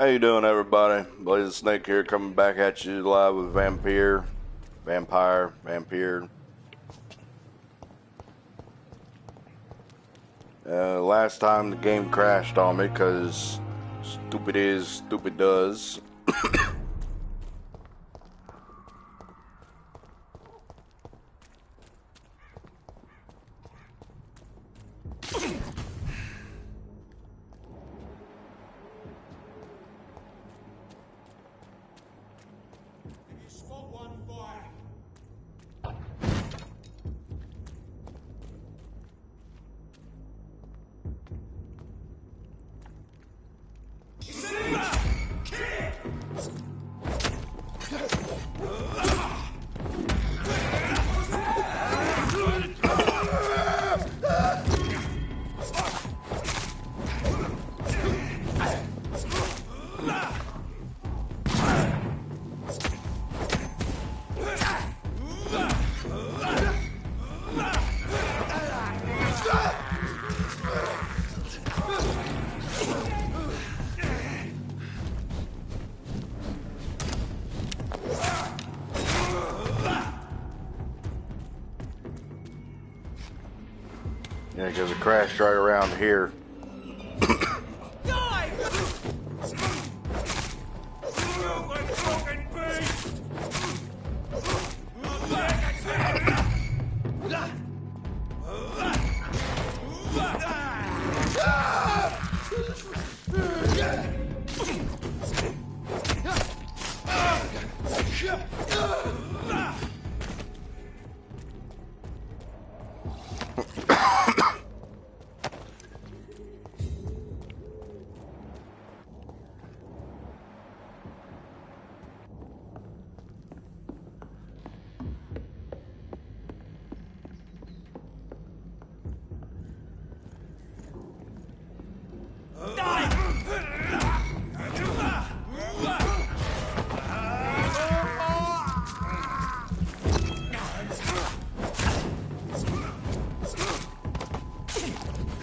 How you doing, everybody? Blaze Snake here, coming back at you live with Vampyr, Vampyr. Last time the game crashed on me because stupid is, stupid does. Yeah, because it crashed right around here.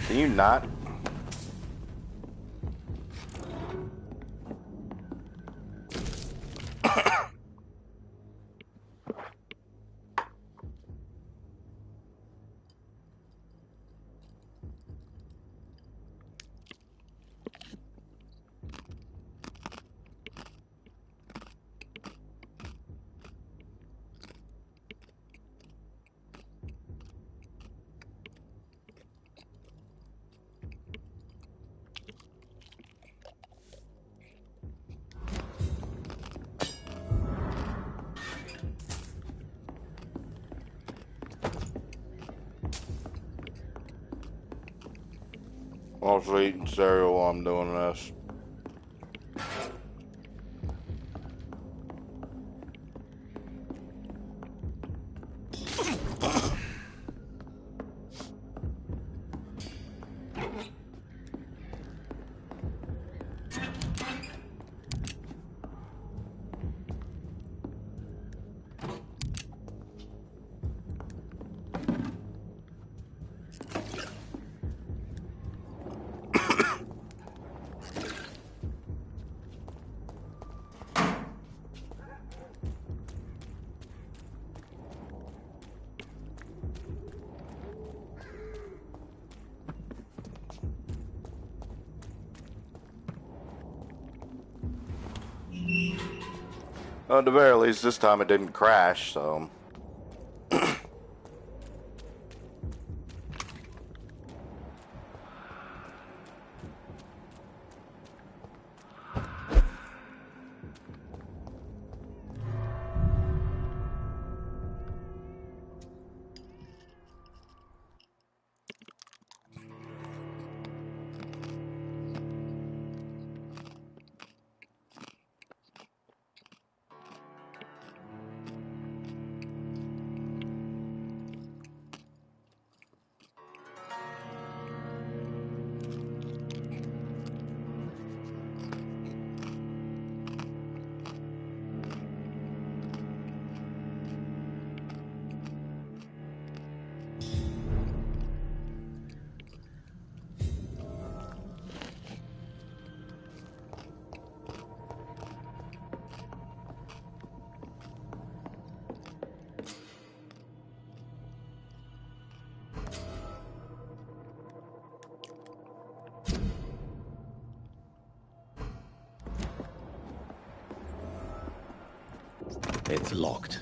Can you not? Also eating cereal while I'm doing this. At the very least, this time it didn't crash, so... It's locked.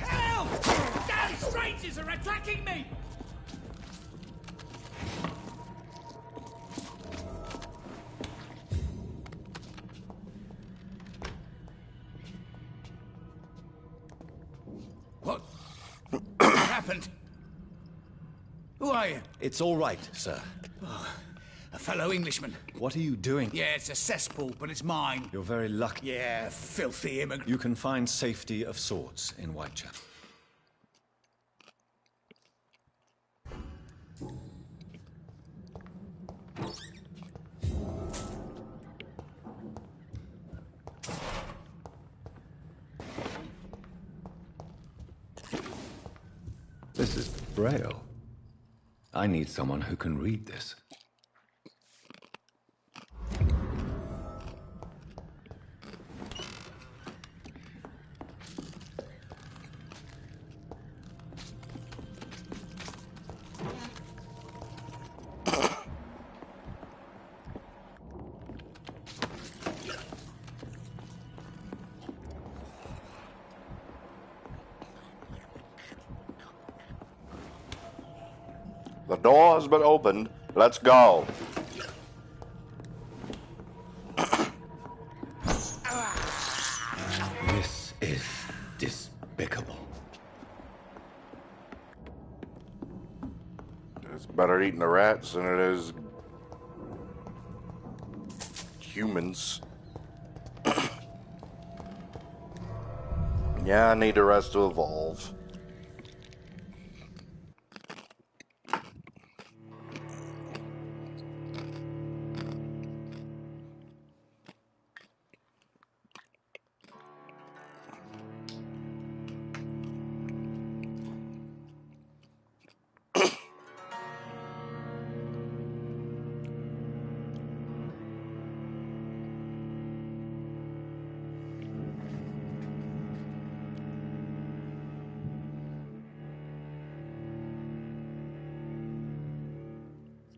Help! Damn strangers are attacking me! What happened? Who are you? It's all right, sir. A fellow Englishman. What are you doing? Yeah, it's a cesspool, but it's mine. You're very lucky. Yeah, filthy immigrant. You can find safety of sorts in Whitechapel. This is Braille. I need someone who can read this. The door has been opened. Let's go. This is despicable. It's better eating the rats than it is humans. Yeah, I need the rest to evolve.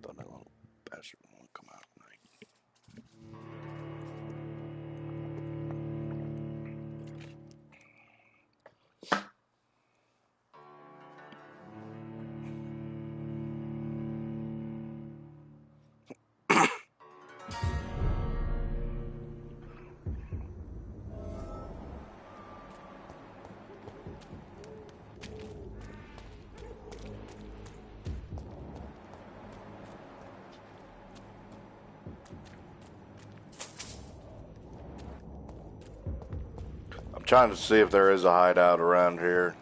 Thought that little bastard won't come out tonight. I'm trying to see if there is a hideout around here.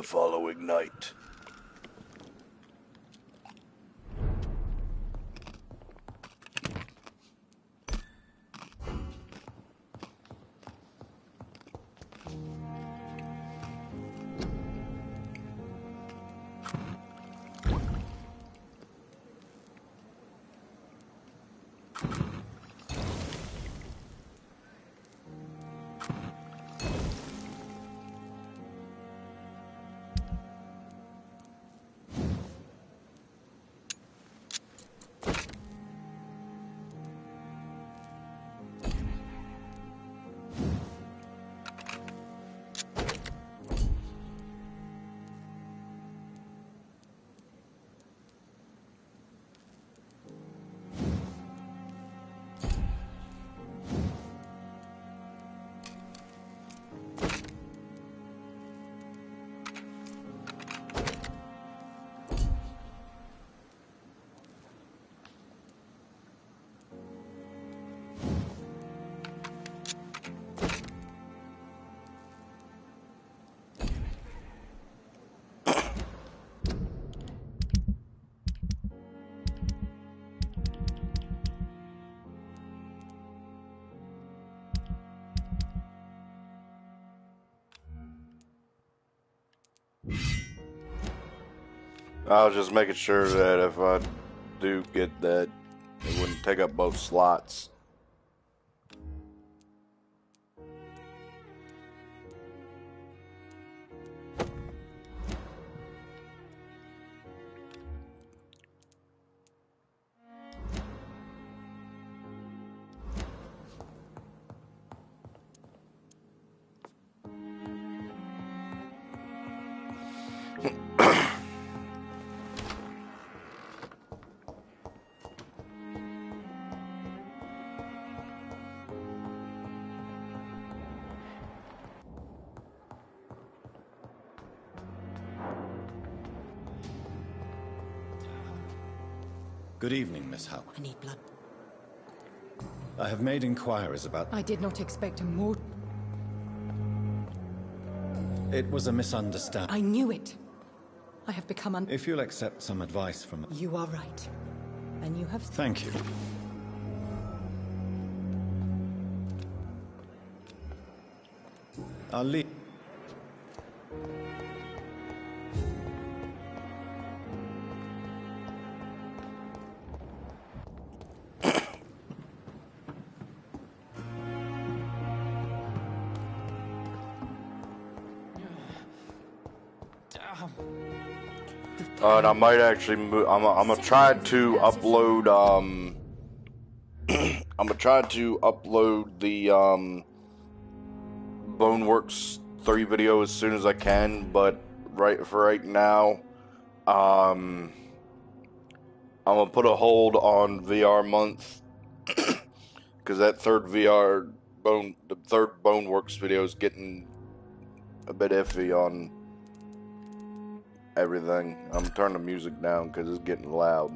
following night. I was just making sure that if I do get that, it wouldn't take up both slots. Good evening, Miss Howard. I need blood. I have made inquiries about... I did not expect a more... It was a misunderstanding. I knew it. I have become If you'll accept some advice from... You are right. And you have... Thank you. I'll leave... And I might actually move. I'm gonna try to upload. I'm gonna try to upload the Boneworks 3 video as soon as I can. But right now, I'm gonna put a hold on VR month because that third Boneworks video is getting a bit iffy on everything. I'm turning the music down because it's getting loud.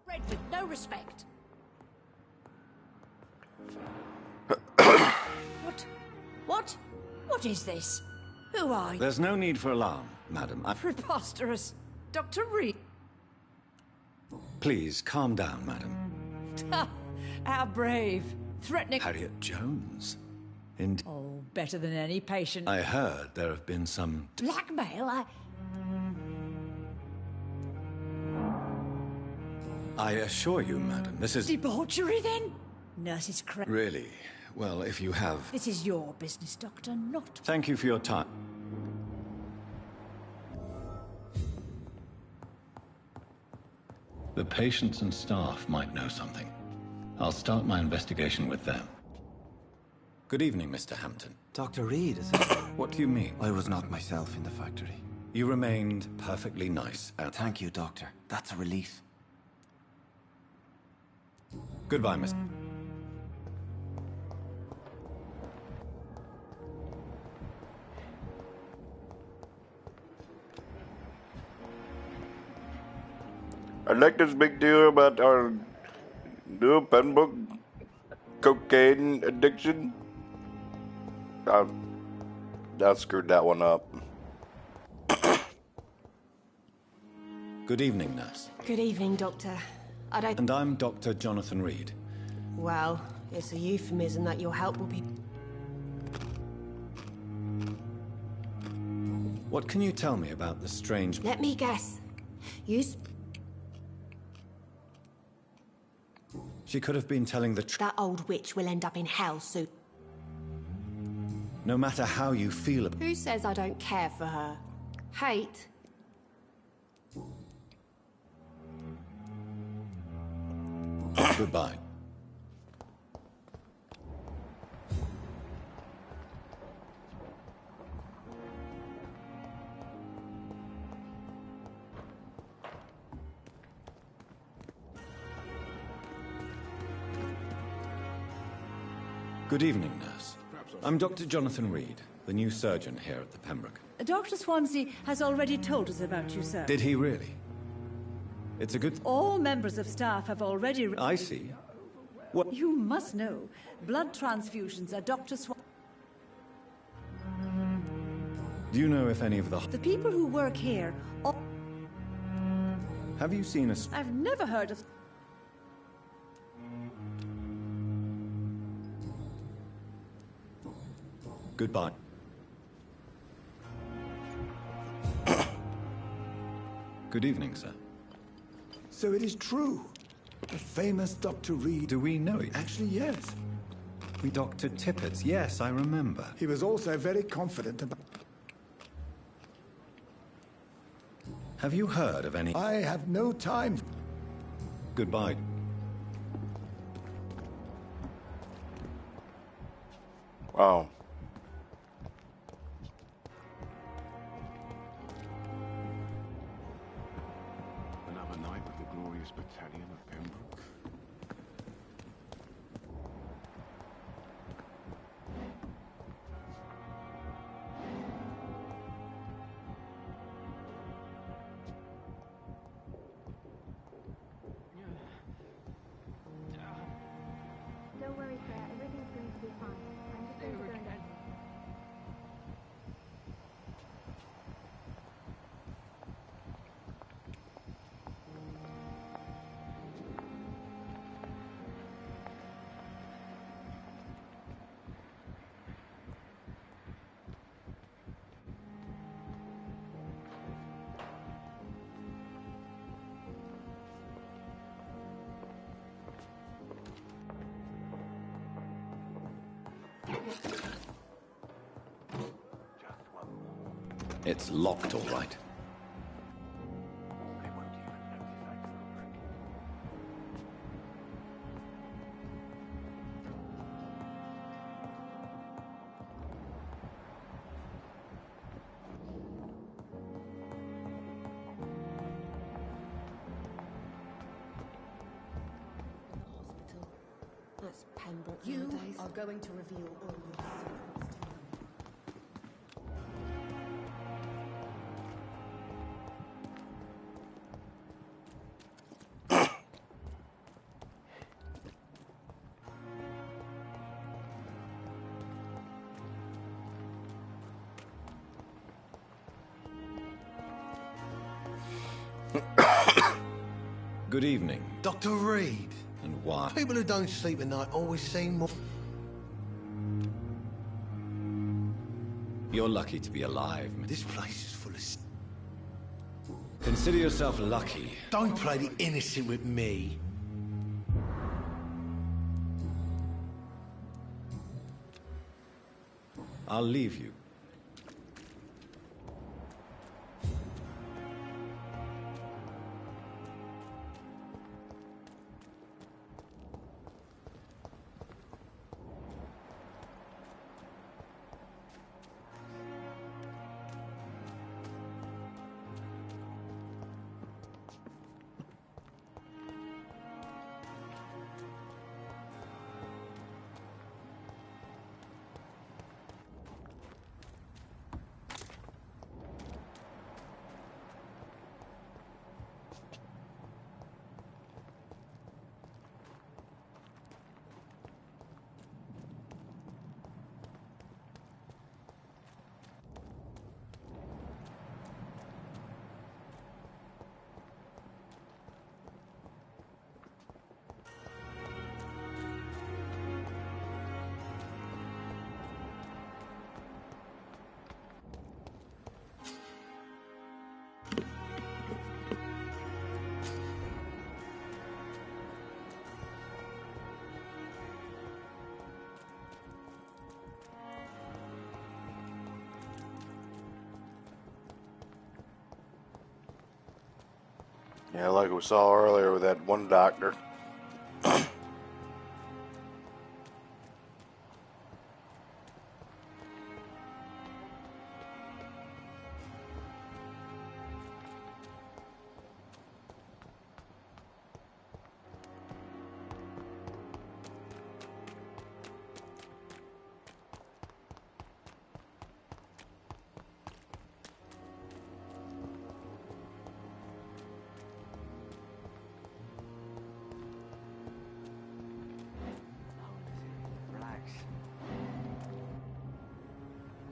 Read with no respect. What is this? Who are you? There's no need for alarm, madam. Preposterous. Dr. Reed. Please, calm down, madam. How brave. Threatening... Harriet Jones. Indeed. Oh, better than any patient. I heard there have been some... Blackmail? I assure you, madam, this is... Debauchery, then? Nurses crazy. Really? Well, if you have... This is your business, Doctor, not... Thank you for your time. The patients and staff might know something. I'll start my investigation with them. Good evening, Mr. Hampton. Dr. Reed, is it? What do you mean? I was not myself in the factory. You remained perfectly nice and... Thank you, Doctor. That's a relief. Goodbye, Miss... I like this big deal about our Do a pen book? Cocaine addiction? I screwed that one up. Good evening, nurse. Good evening, Doctor. I don't... And I'm Dr. Jonathan Reed. Well, it's a euphemism that your help will be... What can you tell me about the strange... Let me guess. You... She could have been telling the truth. That old witch will end up in hell soon. No matter how you feel about... Who says I don't care for her? Hate? Goodbye. Good evening, nurse. I'm Dr. Jonathan Reed, the new surgeon here at the Pembroke. Dr. Swansea has already told us about you, sir. Did he really? It's a good... All members of staff have already... I see. What... You must know, blood transfusions are Dr. Swansea... Do you know if any of the... The people who work here... Have you seen a... I've never heard of... Goodbye. Good evening, sir. So it is true. The famous Dr. Reed. Do we know you? Actually, yes. We Dr. Tippett. Yes, I remember. He was also very confident about... Have you heard of any... I have no time. Goodbye. Wow. Another night with the glorious battalion of Pembroke. Don't worry, Claire. Everything's going to be fine. I'm just going to go and... It's locked, all right. They won't even notice I feel free. Hospital. That's Pembroke You nowadays. are going to reveal all your secrets to me. Good evening. Dr. Reed. And why? People who don't sleep at night always seem more... You're lucky to be alive. This place is full of... Consider yourself lucky. Don't play the innocent with me. I'll leave you. Yeah, like we saw earlier with that one doctor.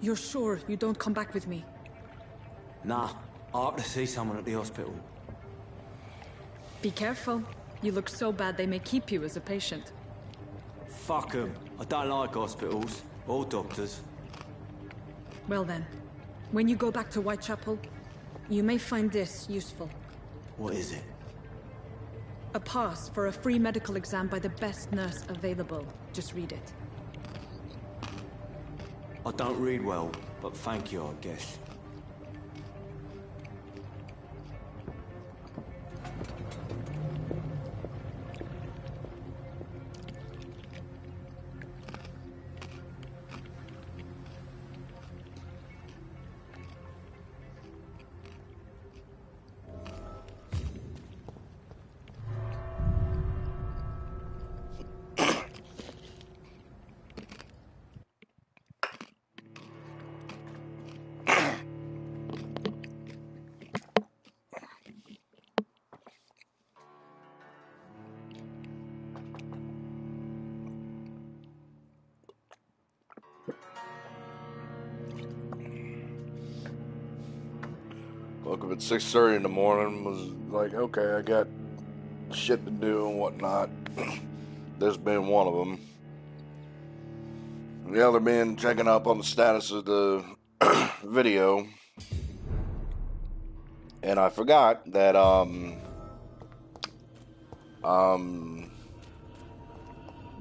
You're sure you don't come back with me? Nah, I ought to see someone at the hospital. Be careful. You look so bad they may keep you as a patient. Fuck 'em. I don't like hospitals. Or doctors. Well then, when you go back to Whitechapel, you may find this useful. What is it? A pass for a free medical exam by the best nurse available. Just read it. I don't read well, but thank you, I guess. Woke up at 6:30 in the morning, was like, okay, I got shit to do and whatnot. This being one of them. The other being checking up on the status of the video. And I forgot that,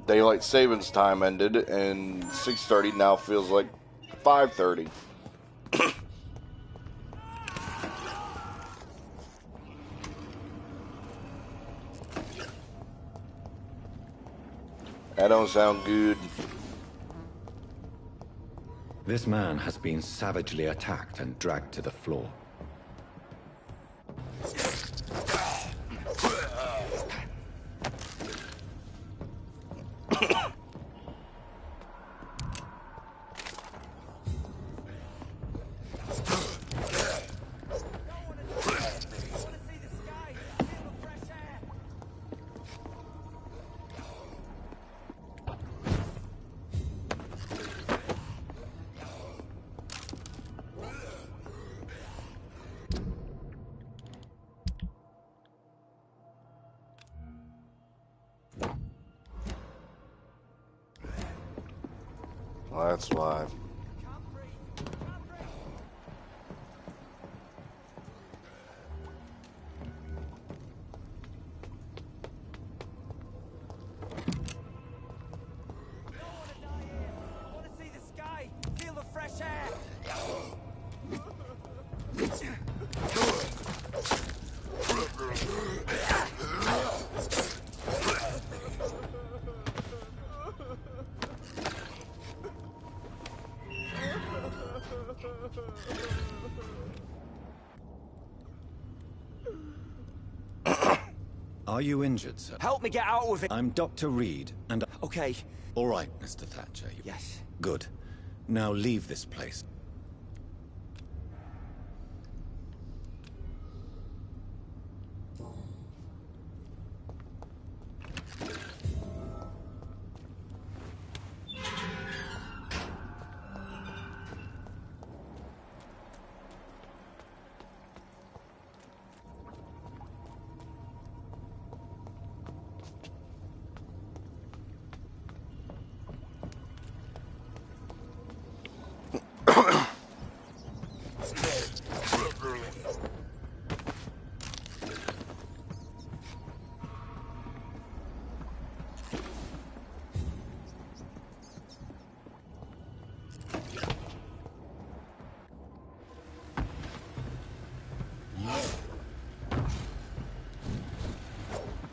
daylight savings time ended, and 6:30 now feels like 5:30. That don't sound good. This man has been savagely attacked and dragged to the floor. Well, that's why. Are you injured, sir? Help me get out of it! I'm Dr. Reed, and... Okay. All right, Mr. Thatcher. Yes. Good. Now leave this place.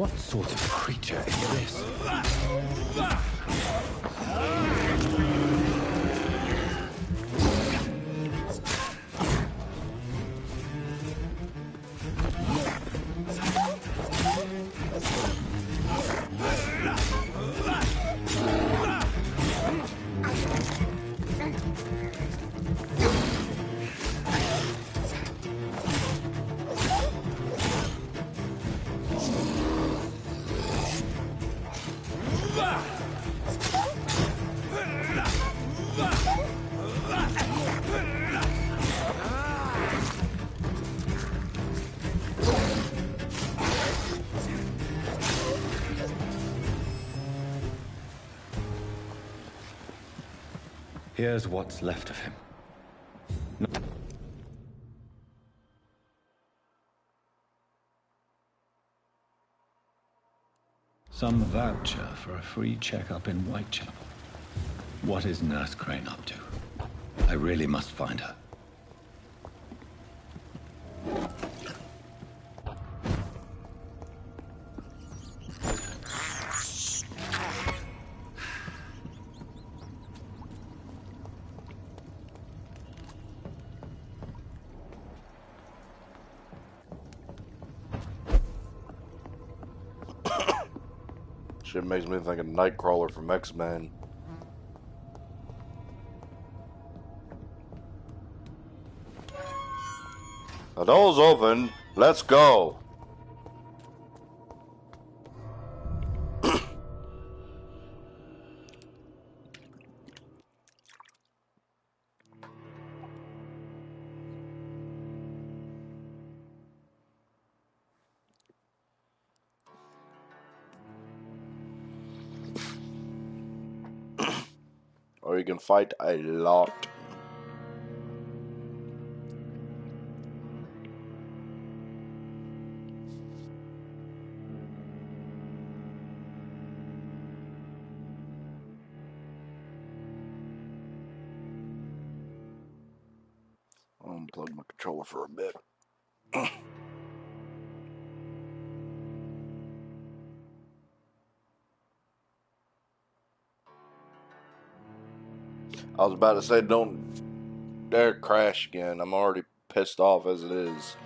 What sort of creature is this? Here's what's left of him. Some voucher for a free checkup in Whitechapel. What is Nurse Crane up to? I really must find her. Shit makes me think of Nightcrawler from X-Men. The door's open. Let's go. Or you can fight a lot. I'll unplug my controller for a bit. I was about to say, don't dare crash again. I'm already pissed off as it is.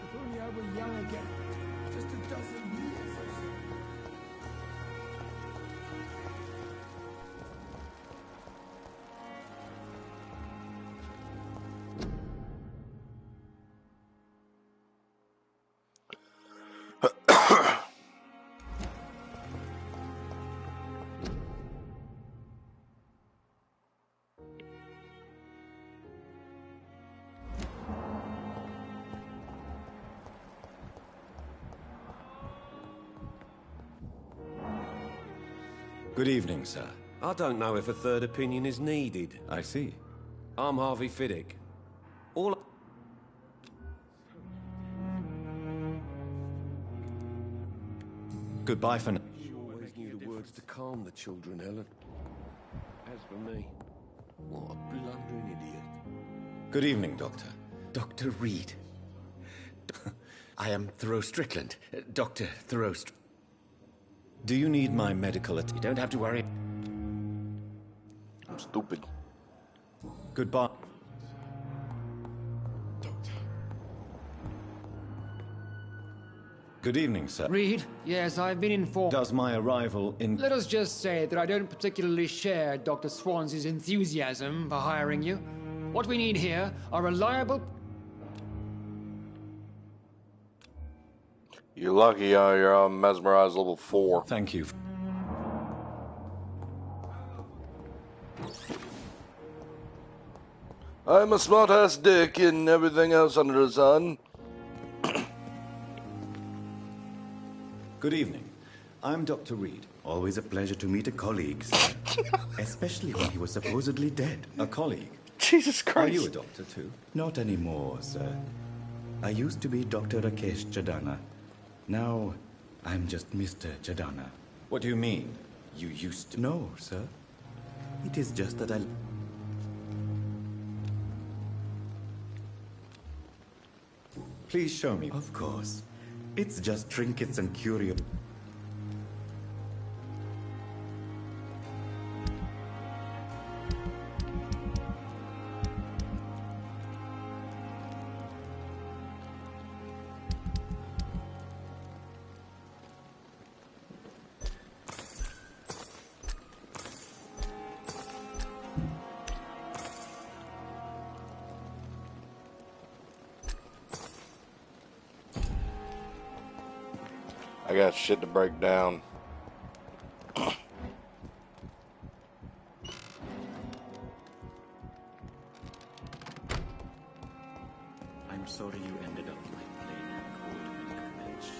If only I were young again. Just a dozen years or so. Good evening, sir. I don't know if a third opinion is needed. I see. I'm Harvey Fiddick. All... Goodbye for now. You always knew the words to calm the children, Helen. As for me, what a blundering idiot. Good evening, Doctor. Dr. Reed. I am Thoreau Strickland. Dr. Thoreau Strickland. Do you need my medical You don't have to worry. I'm stupid. Goodbye. Good evening, sir. Reed, yes, I've been informed. Does my arrival in... Let us just say that I don't particularly share Dr. Swans's enthusiasm for hiring you. What we need here are reliable... You're lucky you're on Mesmerized level 4. Thank you. I'm a smart-ass dick and everything else under the sun. Good evening. I'm Dr. Reed. Always a pleasure to meet a colleague, sir. Especially when he was supposedly dead. A colleague? Jesus Christ. Are you a doctor too? Not anymore, sir. I used to be Dr. Rakesh Chadana. Now, I'm just Mr. Chadana. What do you mean, you used to? No, sir. It is just that I... Please show me. Of course. It's just trinkets and curios. I got shit to break down. I'm sorry you ended up like plain and cold pilgrimage.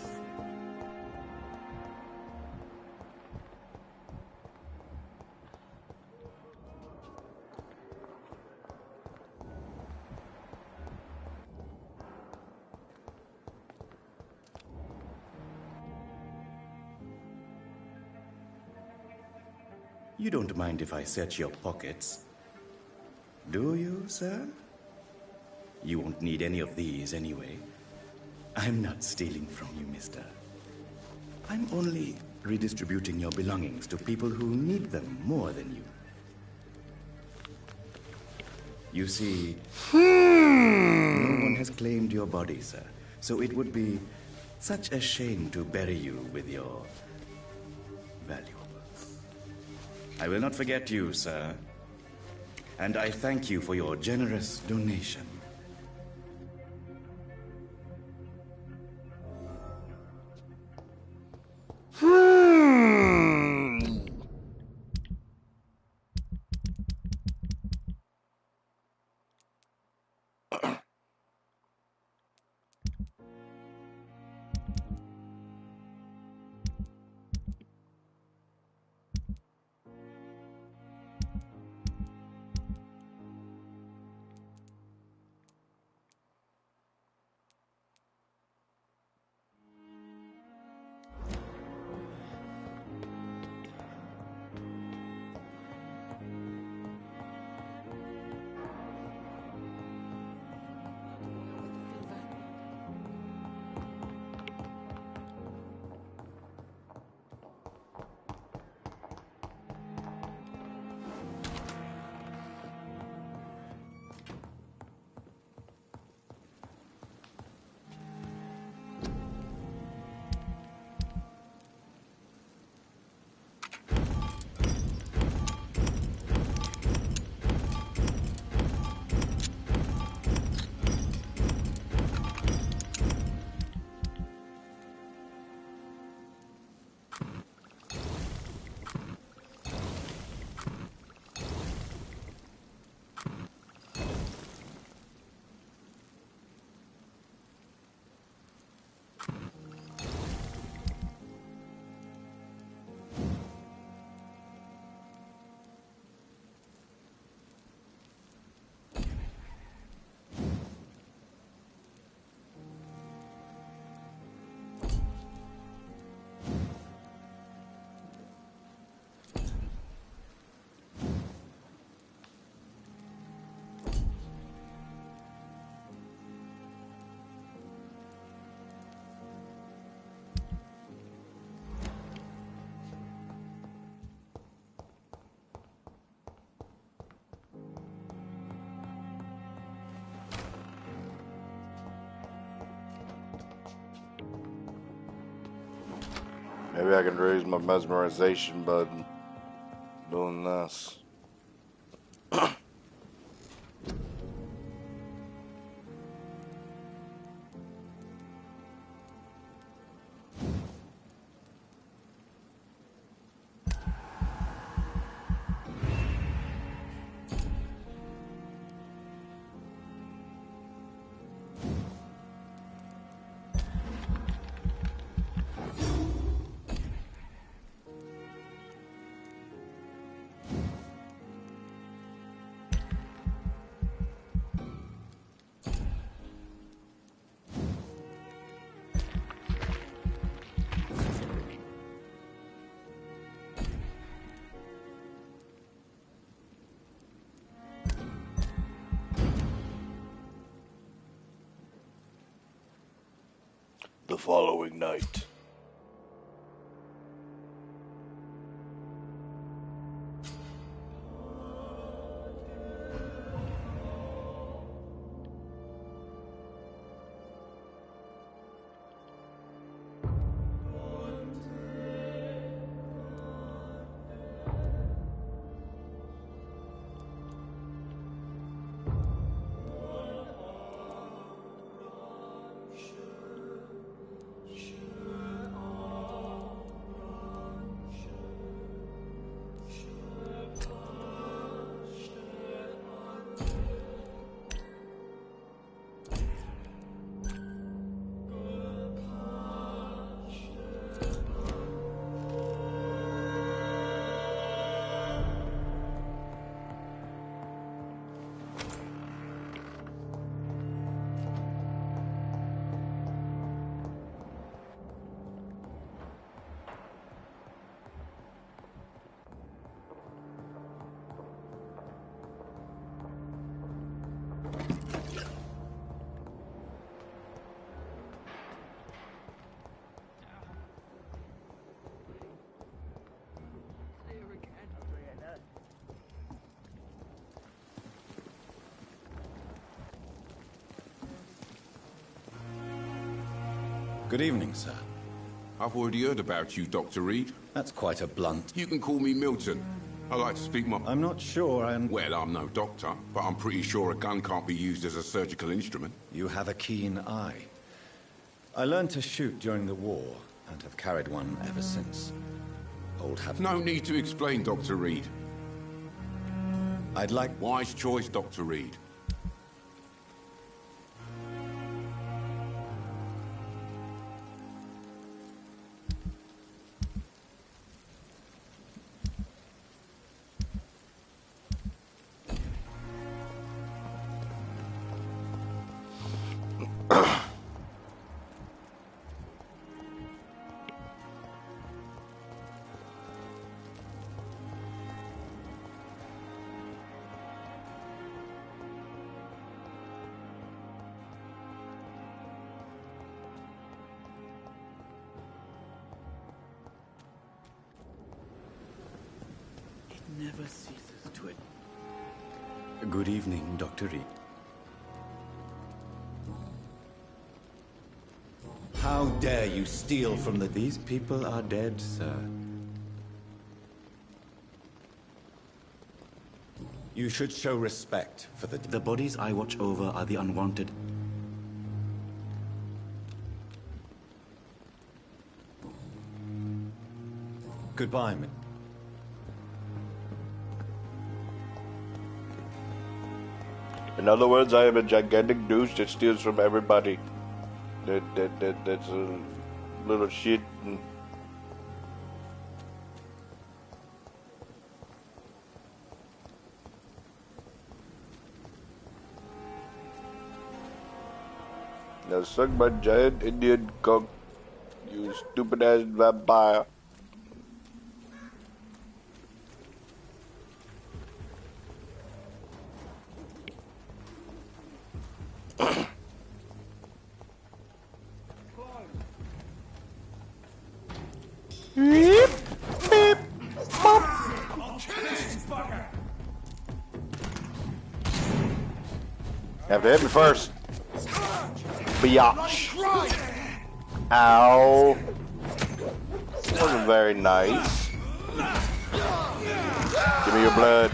You don't mind if I search your pockets, do you, sir? You won't need any of these anyway. I'm not stealing from you, mister. I'm only redistributing your belongings to people who need them more than you. You see, no one has claimed your body, sir, so it would be such a shame to bury you with your valuables. I will not forget you, sir, and I thank you for your generous donation. Maybe I can raise my mesmerization button doing this. following night. Good evening, sir. I've already heard about you, Dr. Reed. That's quite a blunt. You can call me Milton. I like to speak my... I'm not sure Well, I'm no doctor, but I'm pretty sure a gun can't be used as a surgical instrument. You have a keen eye. I learned to shoot during the war, and have carried one ever since. Old habit. No need to explain, Dr. Reed. I'd like... Wise choice, Dr. Reed. Never ceases to it. Good evening, Dr. Reed. How dare you steal from the... These people are dead, sir. You should show respect for the... The bodies I watch over are the unwanted. Goodbye, man. In other words, I am a gigantic douche that steals from everybody. That's a little shit. Now suck my giant Indian cock, you stupid ass vampire. Beep, beep, bop. Have to hit me first. Biatch. Ow. Wasn't very nice. Give me your blood.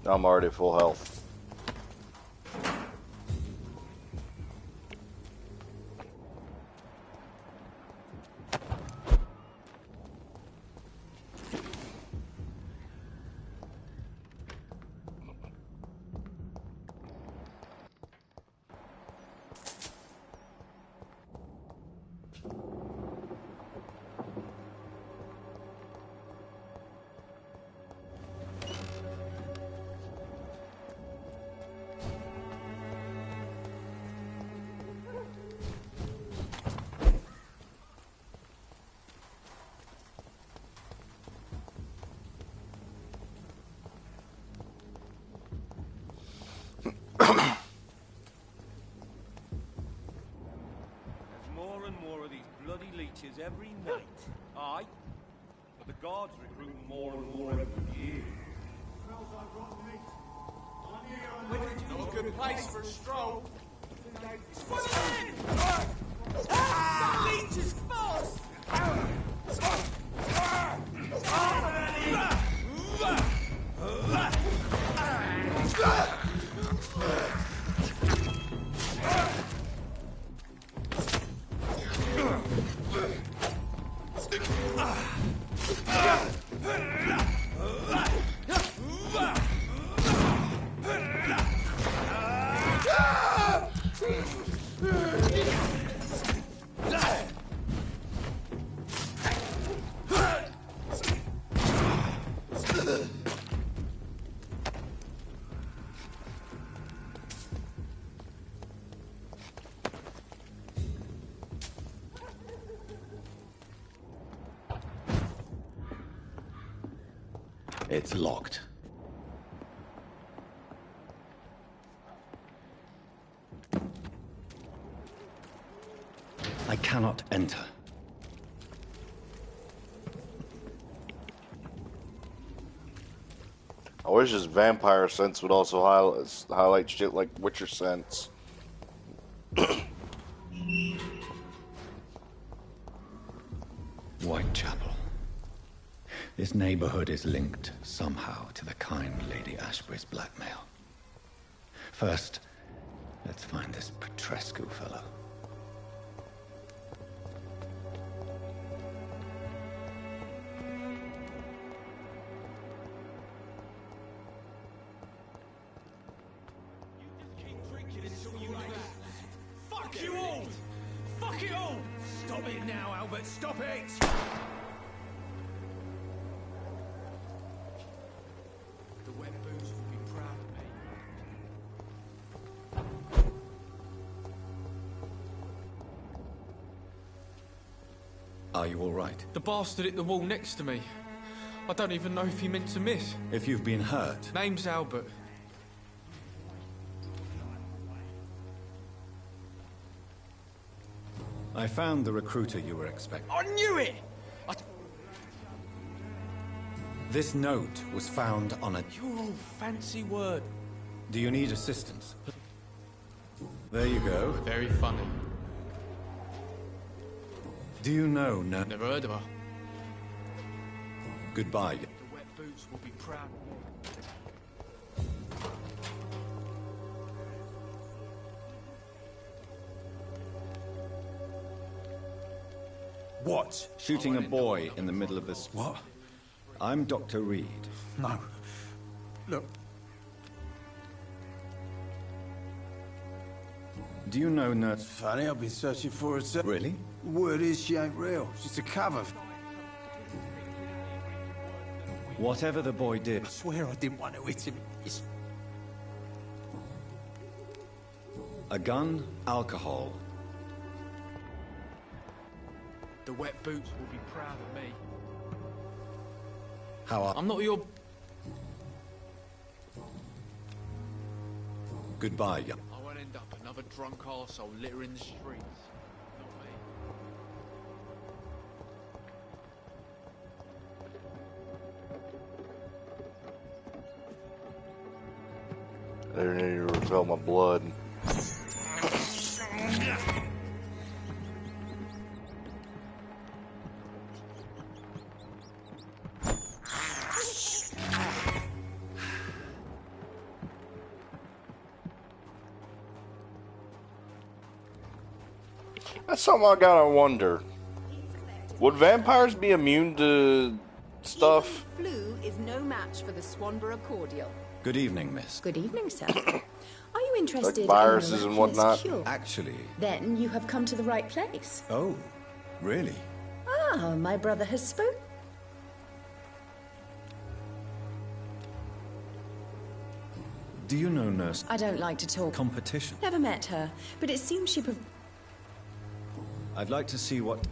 I'm already full health. every night. Aye. But the guards recruit more and more every year. Smells like rotten meat. No good place for a stroll. That leech is fast! It's locked. I cannot enter. I wish this vampire sense would also highlight shit like Witcher sense. Whitechapel. This neighborhood is linked somehow to the kind Lady Ashbury's blackmail. First, let's find this Petrescu fellow. Fuck you all! Fuck it all! Stop it now, Albert, stop it! The wet boots will be proud of me. Are you all right? The bastard hit the wall next to me. I don't even know if he meant to miss. If you've been hurt... Name's Albert. I found the recruiter you were expecting. I knew it! This note was found on a... Your old fancy word. Do you need assistance? There you go. Very funny. Do you know no... Never heard of her. Goodbye. The wet boots will be proud of me. What? Shooting a boy in the middle of this... What? I'm Dr. Reed. No. Look. Do you know Nurse... Funny, I've been searching for her. Really? Word is she ain't real. She's a cover. Whatever the boy did... I swear I didn't want to hit him. It's... A gun, alcohol... The wet boots will be proud of me. How are... I'm not your... Goodbye, young... I won't end up another drunk arsehole littering the streets. Not me. I didn't need to repel my blood. That's something I gotta wonder. Would vampires be immune to stuff? Flu is no match for the Swanborough cordial. Good evening, miss. Good evening, sir. Are you interested Like viruses in and the whatnot? cure? Actually... Then you have come to the right place. Oh, really? Ah, my brother has spoken. Do you know Nurse... I don't like to talk. Competition? Never met her, but it seems she... I'd like to see what...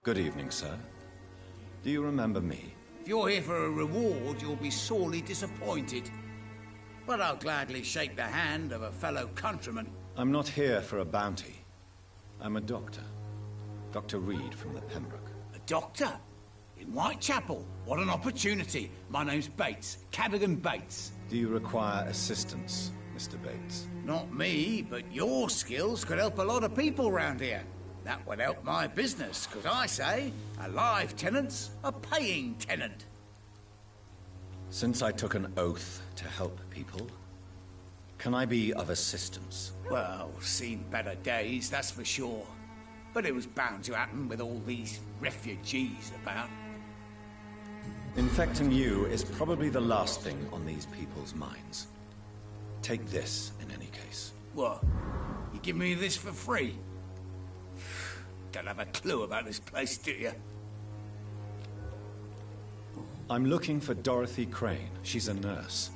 Good evening, sir. Do you remember me? If you're here for a reward, you'll be sorely disappointed. But I'll gladly shake the hand of a fellow countryman. I'm not here for a bounty. I'm a doctor. Dr. Reed from the Pembroke. A doctor? In Whitechapel? What an opportunity. My name's Bates. Cadogan Bates. Do you require assistance, Mr. Bates? Not me, but your skills could help a lot of people round here. That would help my business, because I say, a live tenant's a paying tenant. Since I took an oath to help people, can I be of assistance? Well, seen better days, that's for sure. But it was bound to happen with all these refugees about. Infecting you is probably the last thing on these people's minds. Take this, in any case. What? You give me this for free? Don't have a clue about this place, do you? I'm looking for Dorothy Crane. She's a nurse.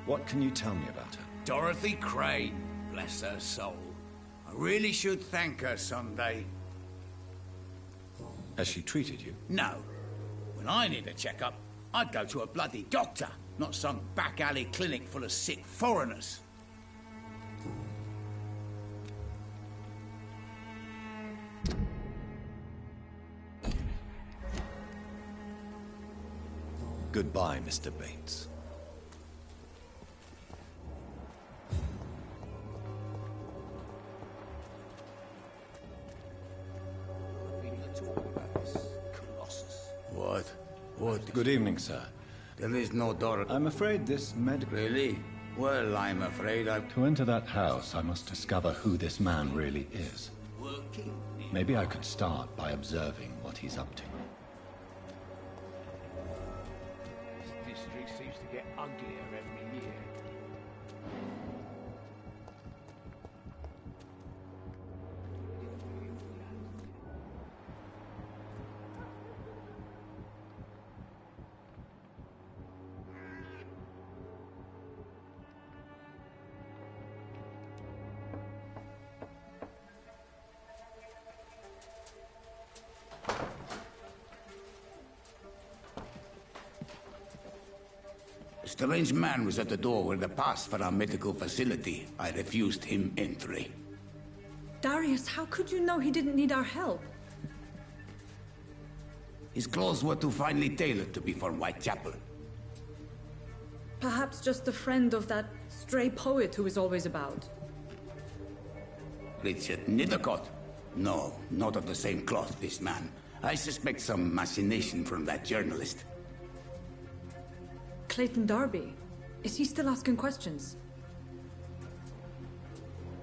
What can you tell me about her? Dorothy Crane, bless her soul. I really should thank her someday. Has she treated you? No. When I need a checkup, I'd go to a bloody doctor, not some back alley clinic full of sick foreigners. Goodbye, Mr. Bates. What? Good evening, sir. There is no Dorothy. I'm afraid this medical... Really? Well, I'm afraid To enter that house, I must discover who this man really is. Maybe I could start by observing what he's up to. This district seems to get uglier every year. A strange man was at the door with a pass for our medical facility. I refused him entry. Darius, how could you know he didn't need our help? His clothes were too finely tailored to be for Whitechapel. Perhaps just a friend of that stray poet who is always about. Richard Nithercott? No, not of the same cloth, this man. I suspect some machination from that journalist. Clayton Darby. Is he still asking questions?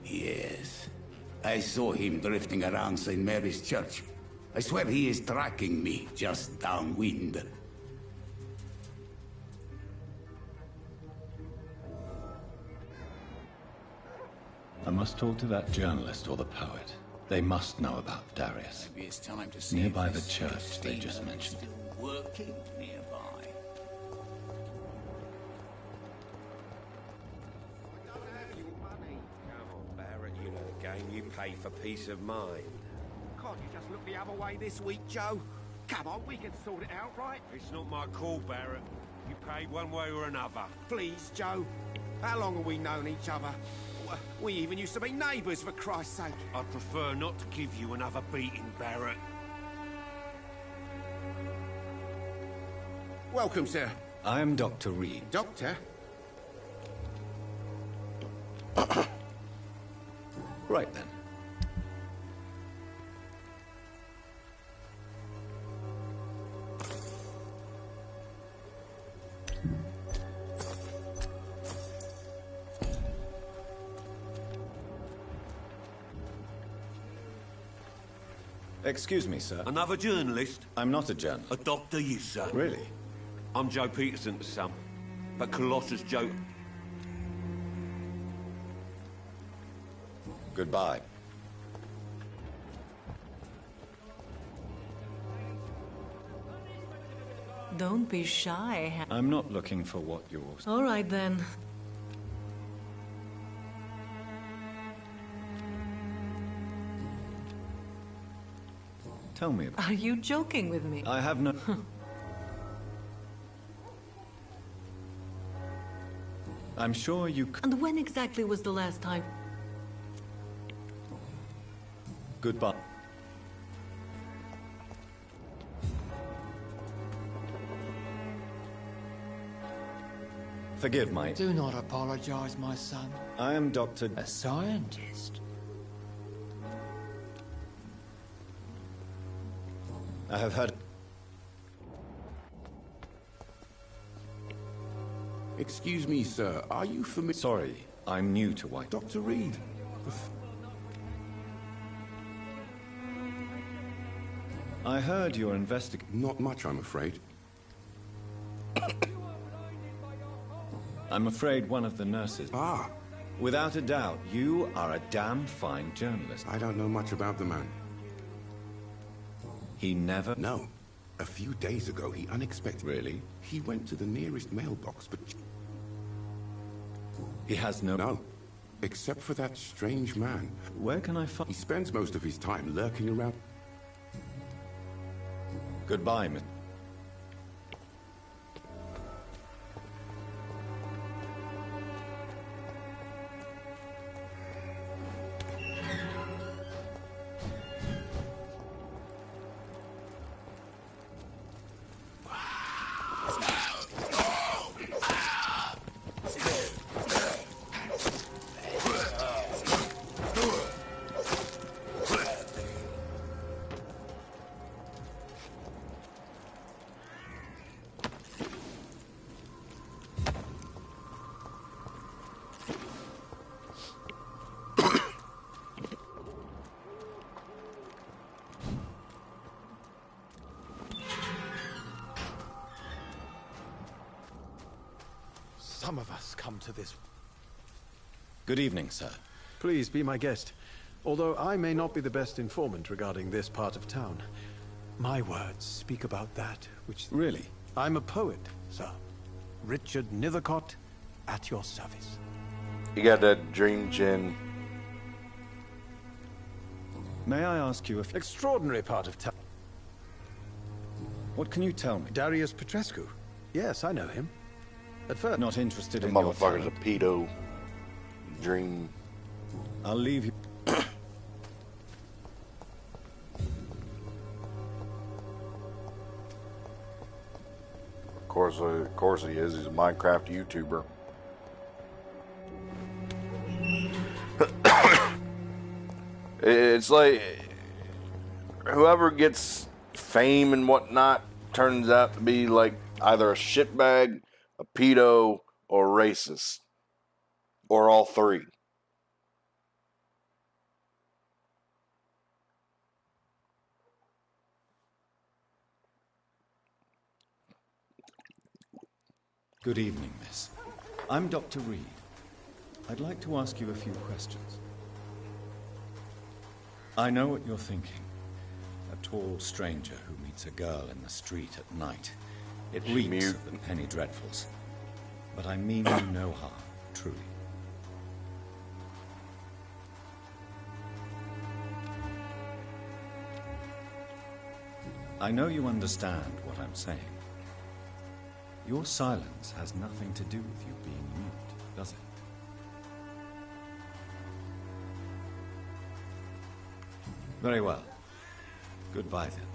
Yes. I saw him drifting around St. Mary's Church. I swear he is tracking me, just downwind. I must talk to that journalist or the poet. They must know about Darius. Maybe it's time to see Nearby if the this church they Christina just mentioned. is still working nearby. Come on, Barrett, you know the game. You pay for peace of mind. Can't you just look the other way this week, Joe? Come on, we can sort it out, right? It's not my call, Barrett. You pay one way or another. Please, Joe. How long have we known each other? We even used to be neighbours, for Christ's sake. I'd prefer not to give you another beating, Barrett. Welcome, sir. I am Dr. Reed. Doctor? Right then. Excuse me, sir. Another journalist? I'm not a journalist. A doctor, you, sir. Really? I'm Joe Peterson's son. But Colossus Joe... Goodbye. Don't be shy. I'm not looking for what you're... All right, then. Tell me about Are you joking with me? I have no... I'm sure you c- And when exactly was the last time? Goodbye. Forgive my... Do not apologize, my son. I am Dr. A scientist. I have heard... Excuse me, sir. Are you familiar? Sorry, I'm new to White. Dr. Reed. I heard you're investigating... Not much, I'm afraid. I'm afraid one of the nurses... Ah. Without a doubt, you are a damn fine journalist. I don't know much about the man. He never... No. A few days ago, he unexpectedly... Really? He went to the nearest mailbox, but... He has no... No. Except for that strange man. Where can I find... He spends most of his time lurking around... Goodbye, Miss... Some of us come to this. Good evening, sir. Please be my guest. Although I may not be the best informant regarding this part of town, my words speak about that which... Really? I'm a poet, sir. Richard Nethercott, at your service. You got that dream gin. May I ask you if... Extraordinary part of town. What can you tell me? Darius Petrescu. Yes, I know him. At first... Not interested The in your motherfucker's a talent. pedo. Dream. I'll leave you... Of course he is. He's a Minecraft YouTuber. It's like whoever gets fame and whatnot turns out to be like either a shitbag, a pedo, or racist, or all three. Good evening, miss. I'm Dr. Reed. I'd like to ask you a few questions. I know what you're thinking. A tall stranger who meets a girl in the street at night. It reeks of the penny dreadfuls. But I mean you no harm, truly. I know you understand what I'm saying. Your silence has nothing to do with you being mute, does it? Very well. Goodbye, then.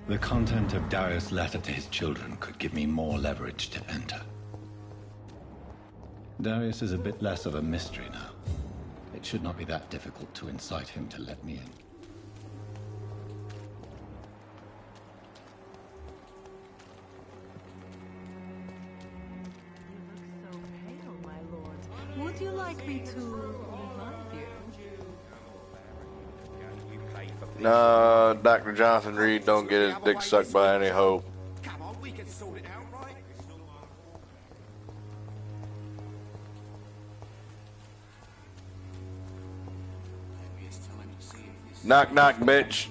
The content of Darius' letter to his children could give me more leverage to enter. Darius is a bit less of a mystery now. It should not be that difficult to incite him to let me in. Would you like me to revive you? Nah, Dr. Jonathan Reed don't get his dick sucked by any hoe. Come on, we can sort it out, right? Maybe it's time to see if this Knock, knock, bitch.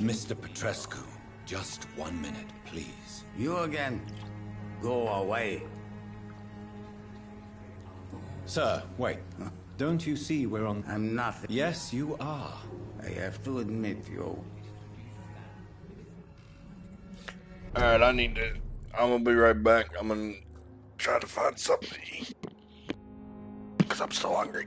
Mr. Petrescu, just 1 minute, please. You again. Go away. Sir, wait. Don't you see we're on... I'm nothing. Yes, you are. I have to admit, you. Alright, I'm gonna be right back. I'm gonna try to find something to eat. Because I'm so hungry.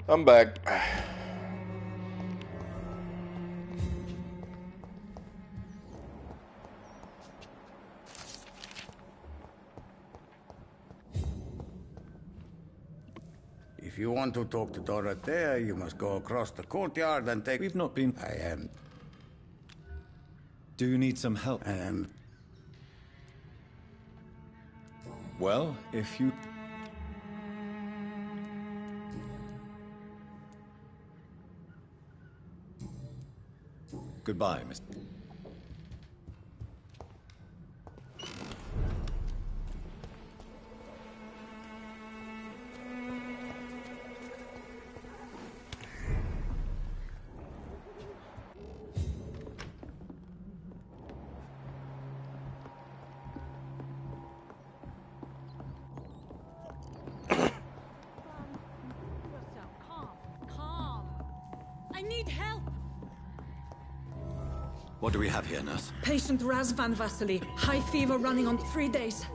I'm back. If you want to talk to Dorothea, you must go across the courtyard and take... We've not been... I am... Do you need some help? Well, if you... Goodbye, Mr. I need help! What do we have here, nurse? Patient Raz Van Vasily. High fever running on 3 days.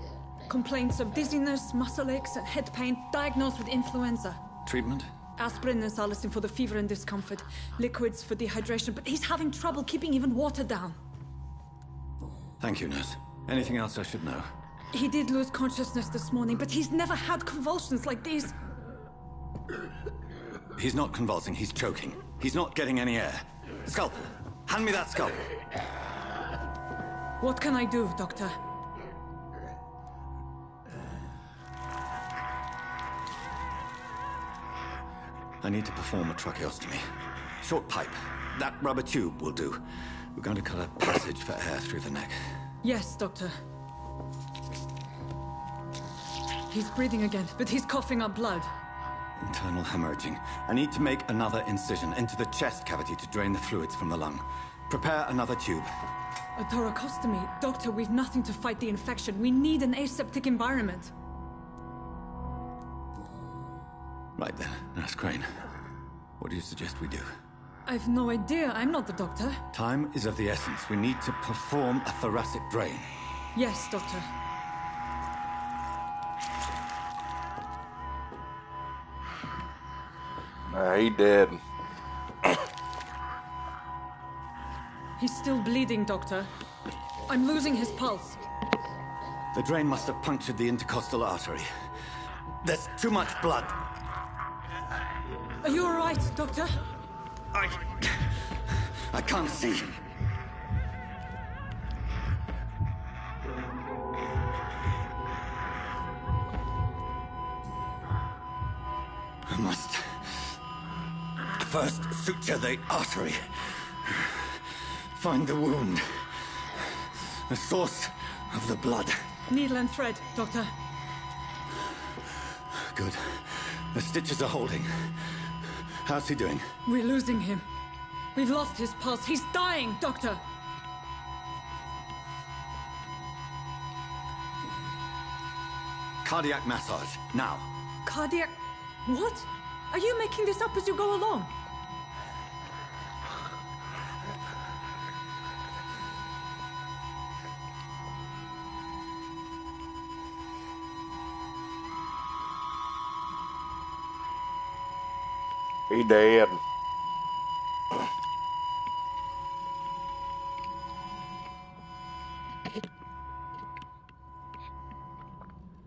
Complaints of dizziness, muscle aches, and head pain. Diagnosed with influenza. Treatment? Aspirin and salicin for the fever and discomfort. Liquids for dehydration, but he's having trouble keeping even water down. Thank you, nurse. Anything else I should know? He did lose consciousness this morning, but he's never had convulsions like these. He's not convulsing, he's choking. He's not getting any air. Scalpel! Hand me that scalpel! What can I do, Doctor? I need to perform a tracheostomy. Short pipe. That rubber tube will do. We're going to cut a passage for air through the neck. Yes, Doctor. He's breathing again, but he's coughing up blood. Internal hemorrhaging. I need to make another incision into the chest cavity to drain the fluids from the lung. Prepare another tube. A thoracostomy? Doctor, we've nothing to fight the infection. We need an aseptic environment. Right then, Nurse Crane. What do you suggest we do? I've no idea. I'm not the doctor. Time is of the essence. We need to perform a thoracic drain. Yes, Doctor. He dead. He's still bleeding, Doctor. I'm losing his pulse. The drain must have punctured the intercostal artery. There's too much blood. Are you all right, Doctor? I can't see. I must first suture the artery. Find the wound. The source of the blood. Needle and thread, Doctor. Good. The stitches are holding. How's he doing? We're losing him. We've lost his pulse. He's dying, Doctor. Cardiac massage, now. Cardiac... What? Are you making this up as you go along? He dead.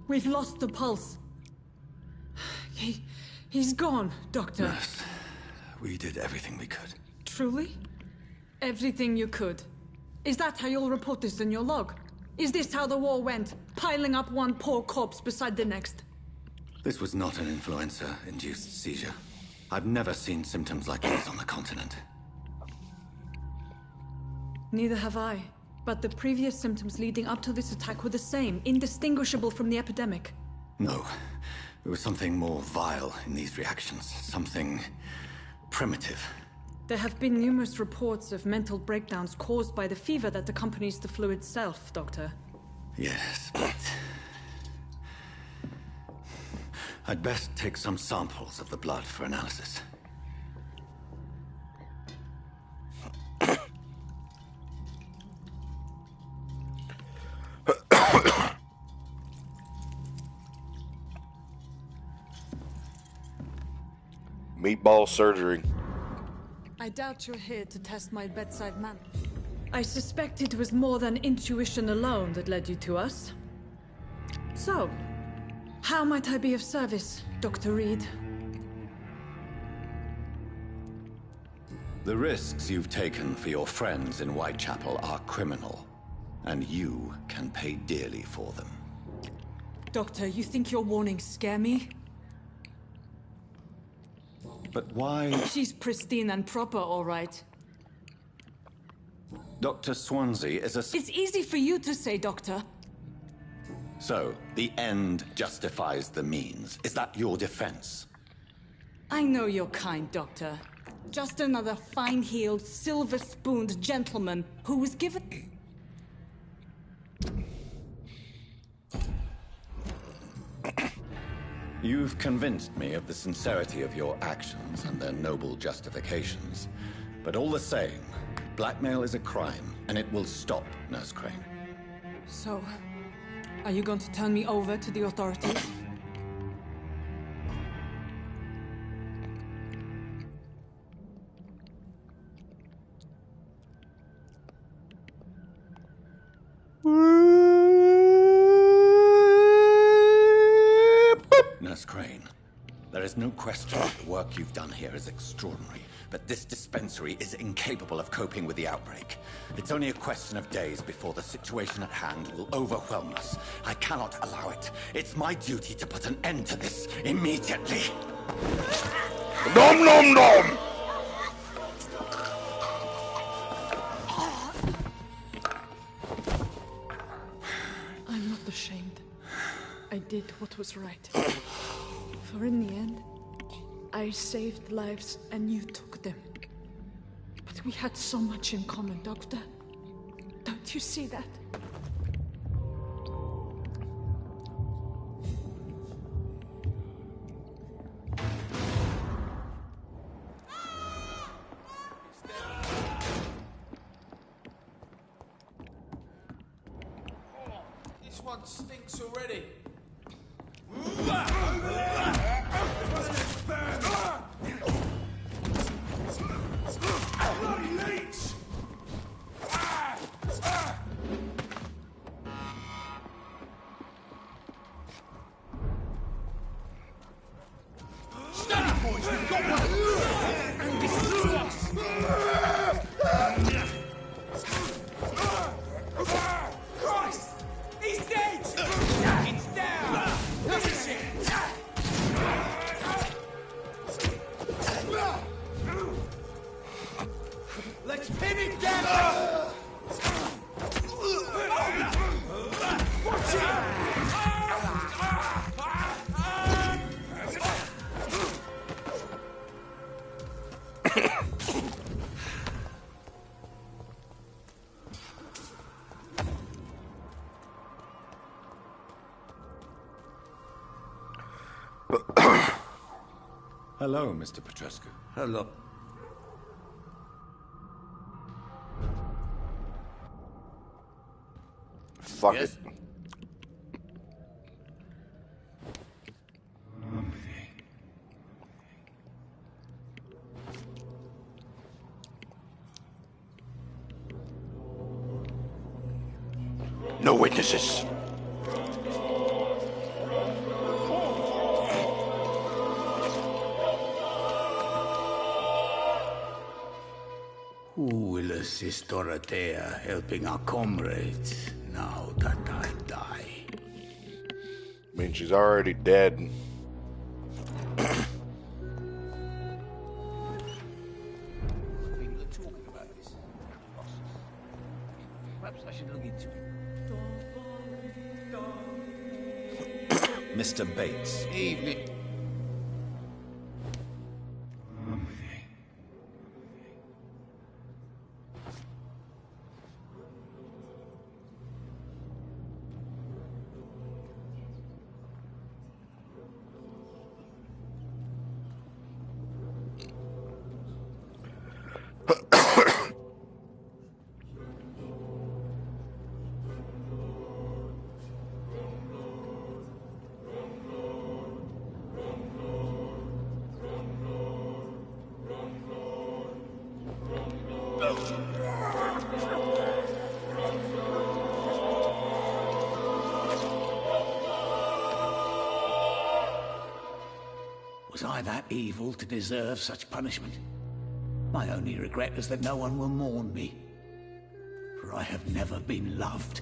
We've lost the pulse. He's gone, Doctor. Nurse, we did everything we could. Truly? Everything you could. Is that how you'll report this in your log? Is this how the war went? Piling up one poor corpse beside the next? This was not an influenza-induced seizure. I've never seen symptoms like these on the continent. Neither have I. But the previous symptoms leading up to this attack were the same, indistinguishable from the epidemic. No. There was something more vile in these reactions. Something primitive. There have been numerous reports of mental breakdowns caused by the fever that accompanies the fluid itself, Doctor. Yes, but... I'd best take some samples of the blood for analysis. Meatball surgery. I doubt you're here to test my bedside manner. I suspect it was more than intuition alone that led you to us. So, how might I be of service, Dr. Reed? The risks you've taken for your friends in Whitechapel are criminal, and you can pay dearly for them. Doctor, you think your warnings scare me? But why? She's pristine and proper, all right. Dr. Swansea is a... It's easy for you to say, Doctor. So, the end justifies the means. Is that your defense? I know you're kind, Doctor. Just another fine-heeled, silver-spooned gentleman who was given... You've convinced me of the sincerity of your actions and their noble justifications. But all the same, blackmail is a crime, and it will stop, Nurse Crane. So, are you going to turn me over to the authorities? Nurse Crane, there is no question that the work you've done here is extraordinary, but this dispensary is incapable of coping with the outbreak. It's only a question of days before the situation at hand will overwhelm us. I cannot allow it. It's my duty to put an end to this immediately. Nom nom nom! I'm not ashamed. I did what was right. For in the end, I saved lives and you took them. But we had so much in common, Doctor. Don't you see that? This one stinks already. Bloody leech! Steady, boys, we've got one! This is to us! Christ! He's dead! It's down! Finish it! Let's pin him down! Watch it! Hello, Mr. Petrescu. Hello. Fuck Yes? it. No witnesses. Who will assist Dorothea helping our comrades now that I die? I mean, she's already dead. People are talking about this. Perhaps I should look into it. Mr. Bates. Evening. I that evil to deserve such punishment? My only regret is that no one will mourn me, for I have never been loved.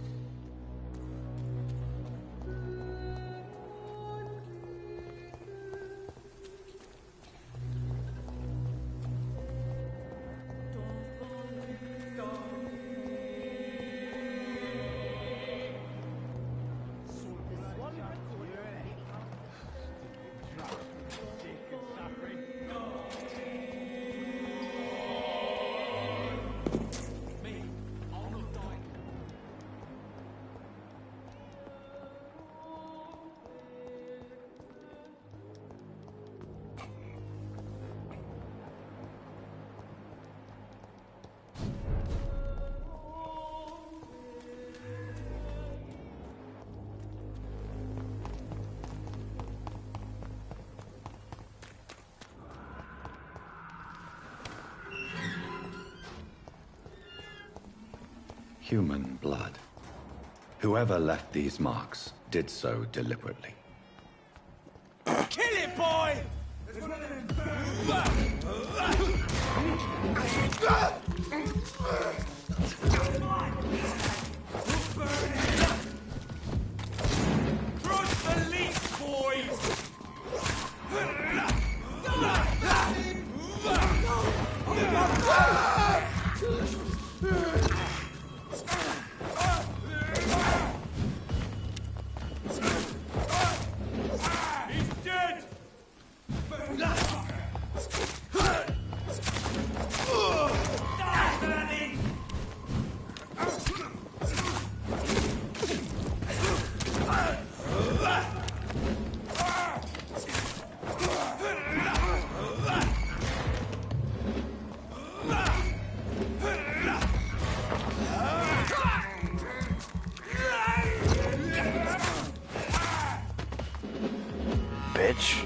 Human blood. Whoever left these marks did so deliberately. Kill it, boy! Cross the leash, boys! Bitch.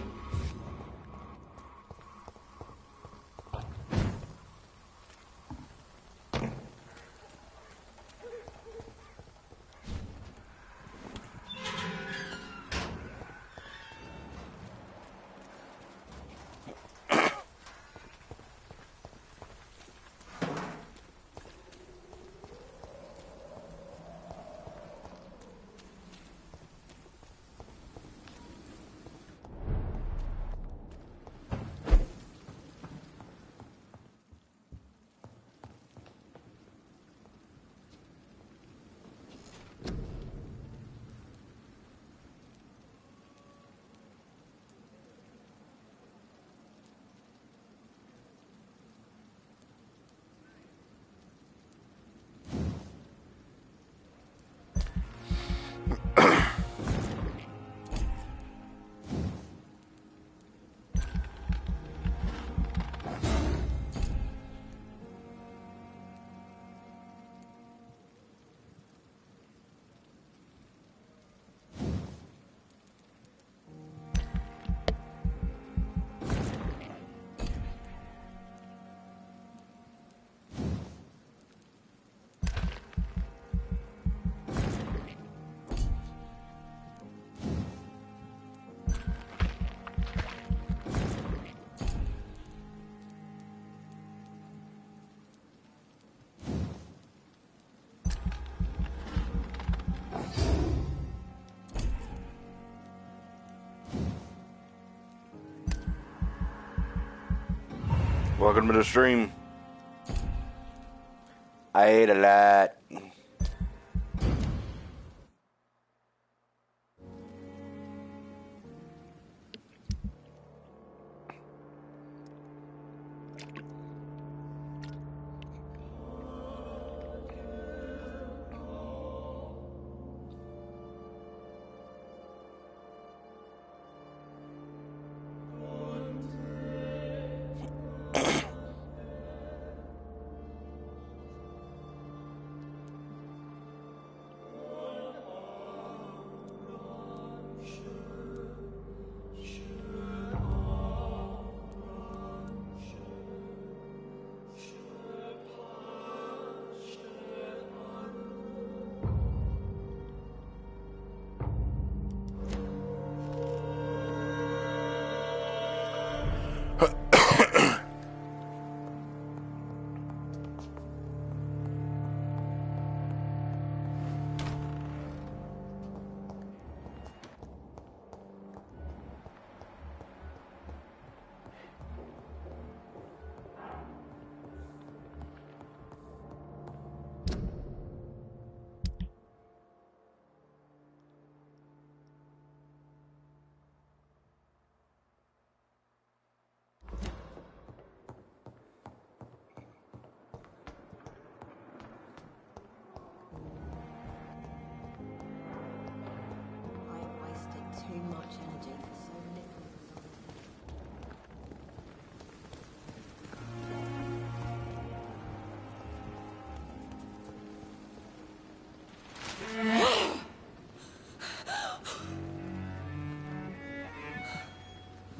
Welcome to the stream. I ate a lot.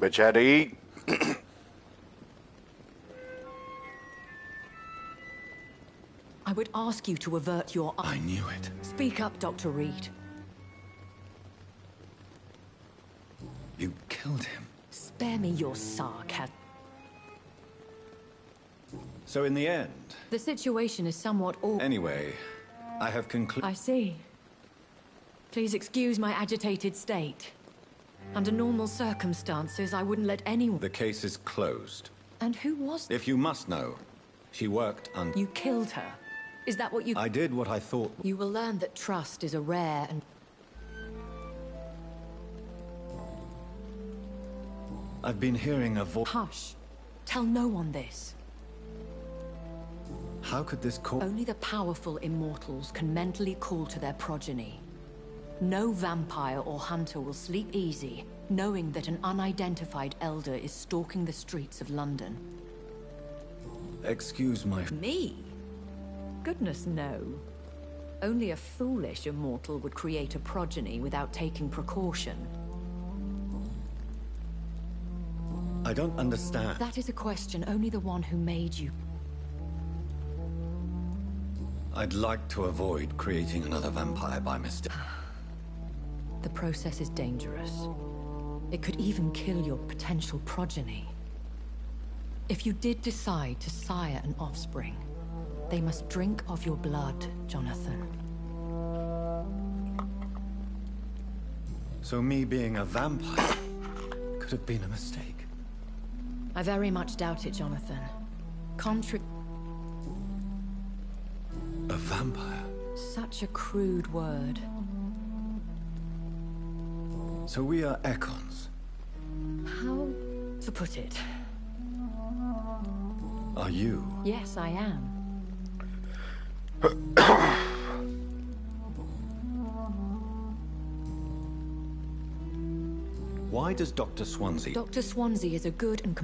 Bitch had to eat. I would ask you to avert your... I knew it. Speak up, Dr. Reed. You killed him. Spare me your sarcasm. So in the end... The situation is somewhat awkward. Anyway, I have concluded... I see. Please excuse my agitated state. Under normal circumstances, I wouldn't let anyone... The case is closed. And who was... If you must know, she worked on... You killed her. Is that what you... I did what I thought... You will learn that trust is a rare and... I've been hearing a voice... Hush. Tell no one this. How could this call... Only the powerful immortals can mentally call to their progeny. No vampire or hunter will sleep easy, knowing that an unidentified elder is stalking the streets of London. Excuse my... Me? Goodness, no. Only a foolish immortal would create a progeny without taking precaution. I don't understand. That is a question only the one who made you. I'd like to avoid creating another vampire by mistake. The process is dangerous. It could even kill your potential progeny. If you did decide to sire an offspring, they must drink of your blood, Jonathan. So me being a vampire could have been a mistake. I very much doubt it, Jonathan. A vampire? Such a crude word. So we are Ekons. How to put it? Are you? Yes, I am. Why does Dr. Swansea... Dr. Swansea is a good and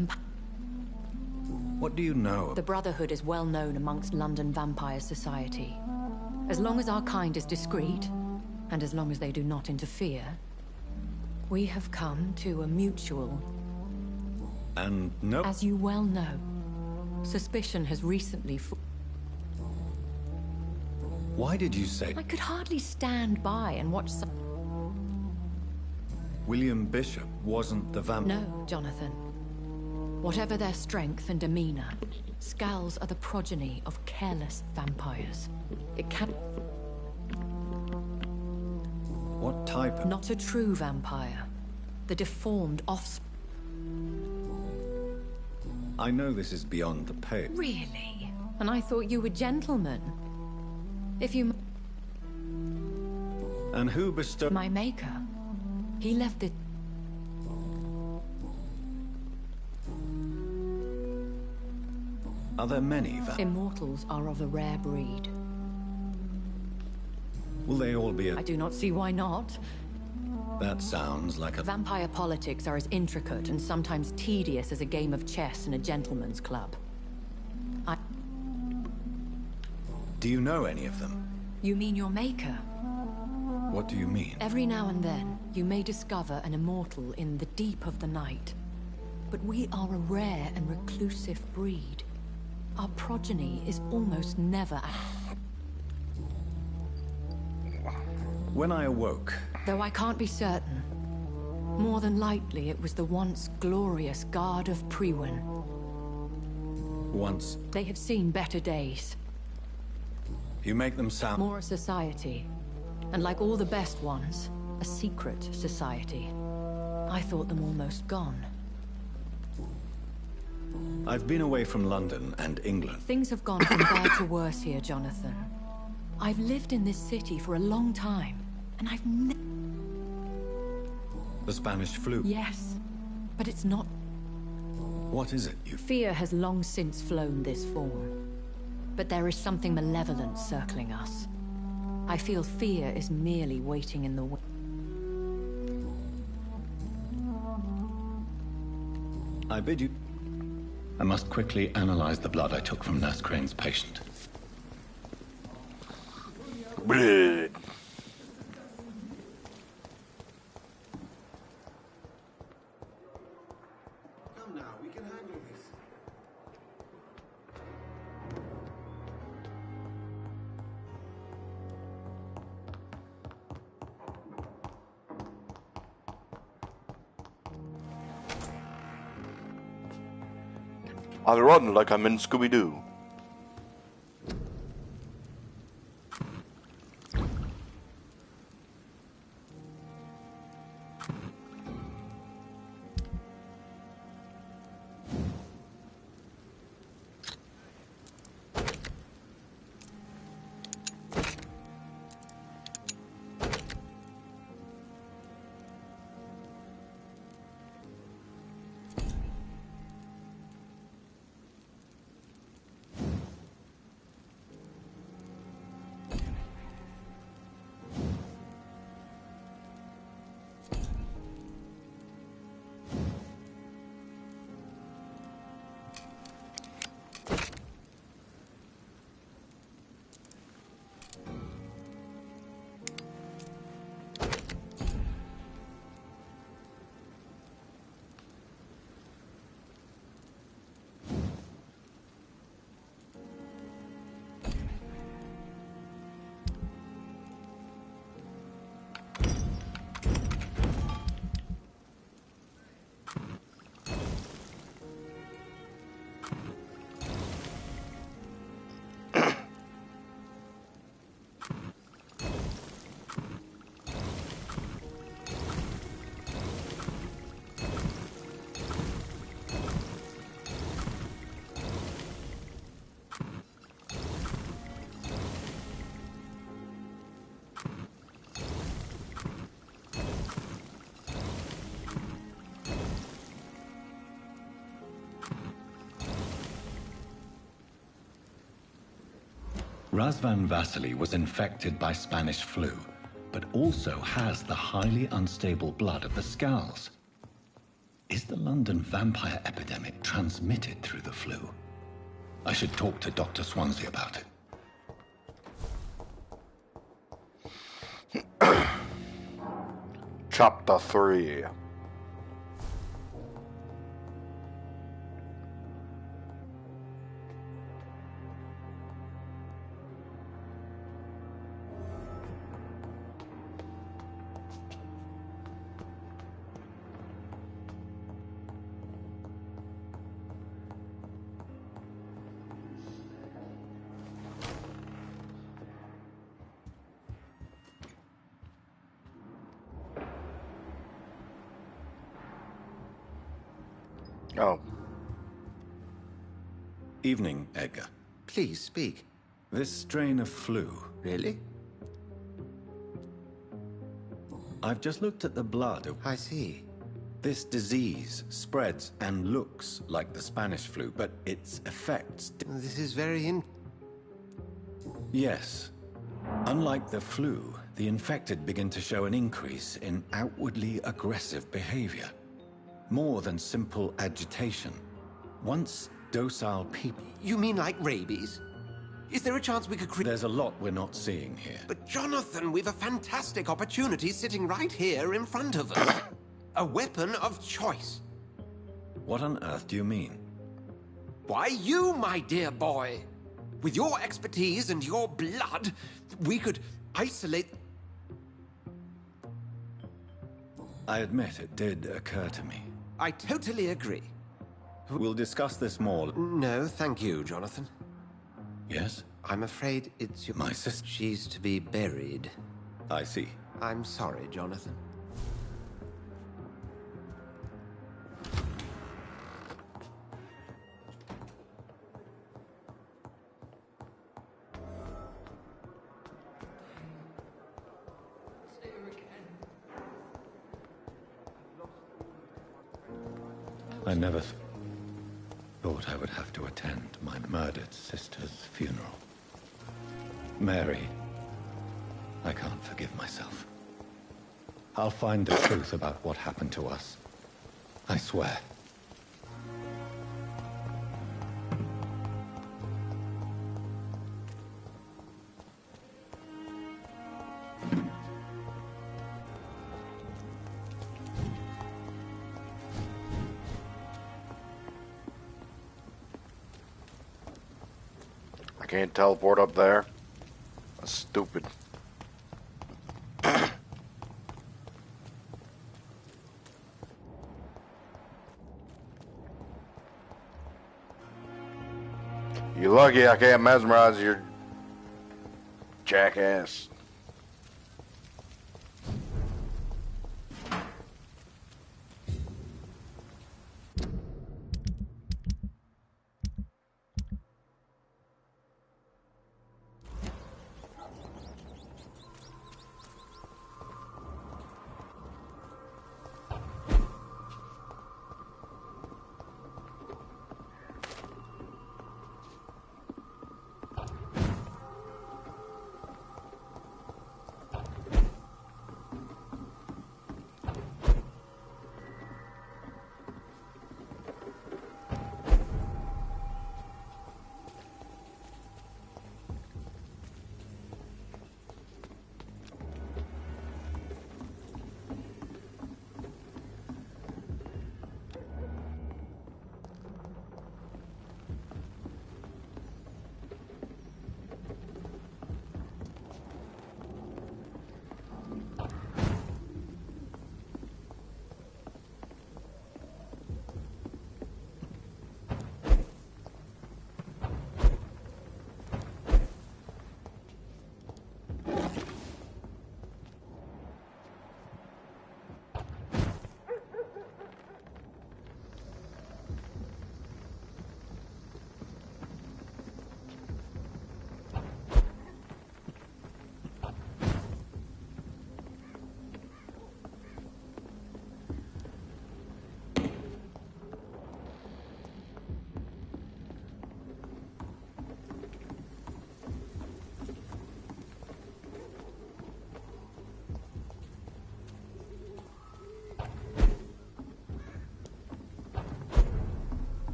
What do you know? The Brotherhood is well known amongst London Vampire Society. As long as our kind is discreet, and as long as they do not interfere, we have come to a mutual... And no... As you well know, suspicion has recently... Why did you say... I could hardly stand by and watch some... William Bishop wasn't the vampire? No, Jonathan. Whatever their strength and demeanor, Skulls are the progeny of careless vampires. It can... What type? Not a true vampire. The deformed offspring. I know this is beyond the pale. Really? And I thought you were gentlemen. If you... And who bestowed... My maker. He left it... Are there many Immortals are of a rare breed. Will they all be I do not see why not. That sounds like a... Vampire politics are as intricate and sometimes tedious as a game of chess in a gentleman's club. Do you know any of them? You mean your maker? What do you mean? Every now and then, you may discover an immortal in the deep of the night. But we are a rare and reclusive breed. Our progeny is almost never... When I awoke... Though I can't be certain. More than likely, it was the once glorious Guard of Priwen. Once... They have seen better days. You make them sound... More a society. And like all the best ones, a secret society. I thought them almost gone. I've been away from London and England. Things have gone from bad to worse here, Jonathan. I've lived in this city for a long time, and I've The Spanish flu? Yes, but it's not... What is it, you... Fear has long since flown this form. But there is something malevolent circling us. I feel fear is merely waiting in the way. I bid you... I must quickly analyze the blood I took from Nurse Crane's patient. Bloood. I run like I'm in Scooby-Doo. Razvan Vasily was infected by Spanish flu, but also has the highly unstable blood of the Skulls. Is the London vampire epidemic transmitted through the flu? I should talk to Dr. Swansea about it. Chapter 3. Oh. Evening, Edgar. Please speak. This strain of flu. Really? I've just looked at the blood of... I see. This disease spreads and looks like the Spanish flu, but its effects... This is very Yes. Unlike the flu, the infected begin to show an increase in outwardly aggressive behavior. More than simple agitation. Once docile people... You mean like rabies? Is there a chance we could create... There's a lot we're not seeing here. But Jonathan, we've a fantastic opportunity sitting right here in front of us. A weapon of choice. What on earth do you mean? Why, you, my dear boy. With your expertise and your blood, we could isolate... I admit it did occur to me. I totally agree. We'll discuss this more. No, thank you, Jonathan. Yes? I'm afraid it's your... My sister? She's to be buried. I see. I'm sorry, Jonathan. I never thought I would have to attend my murdered sister's funeral. Mary, I can't forgive myself. I'll find the truth about what happened to us. I swear. I can't teleport up there. That's stupid. You're lucky I can't mesmerize your jackass.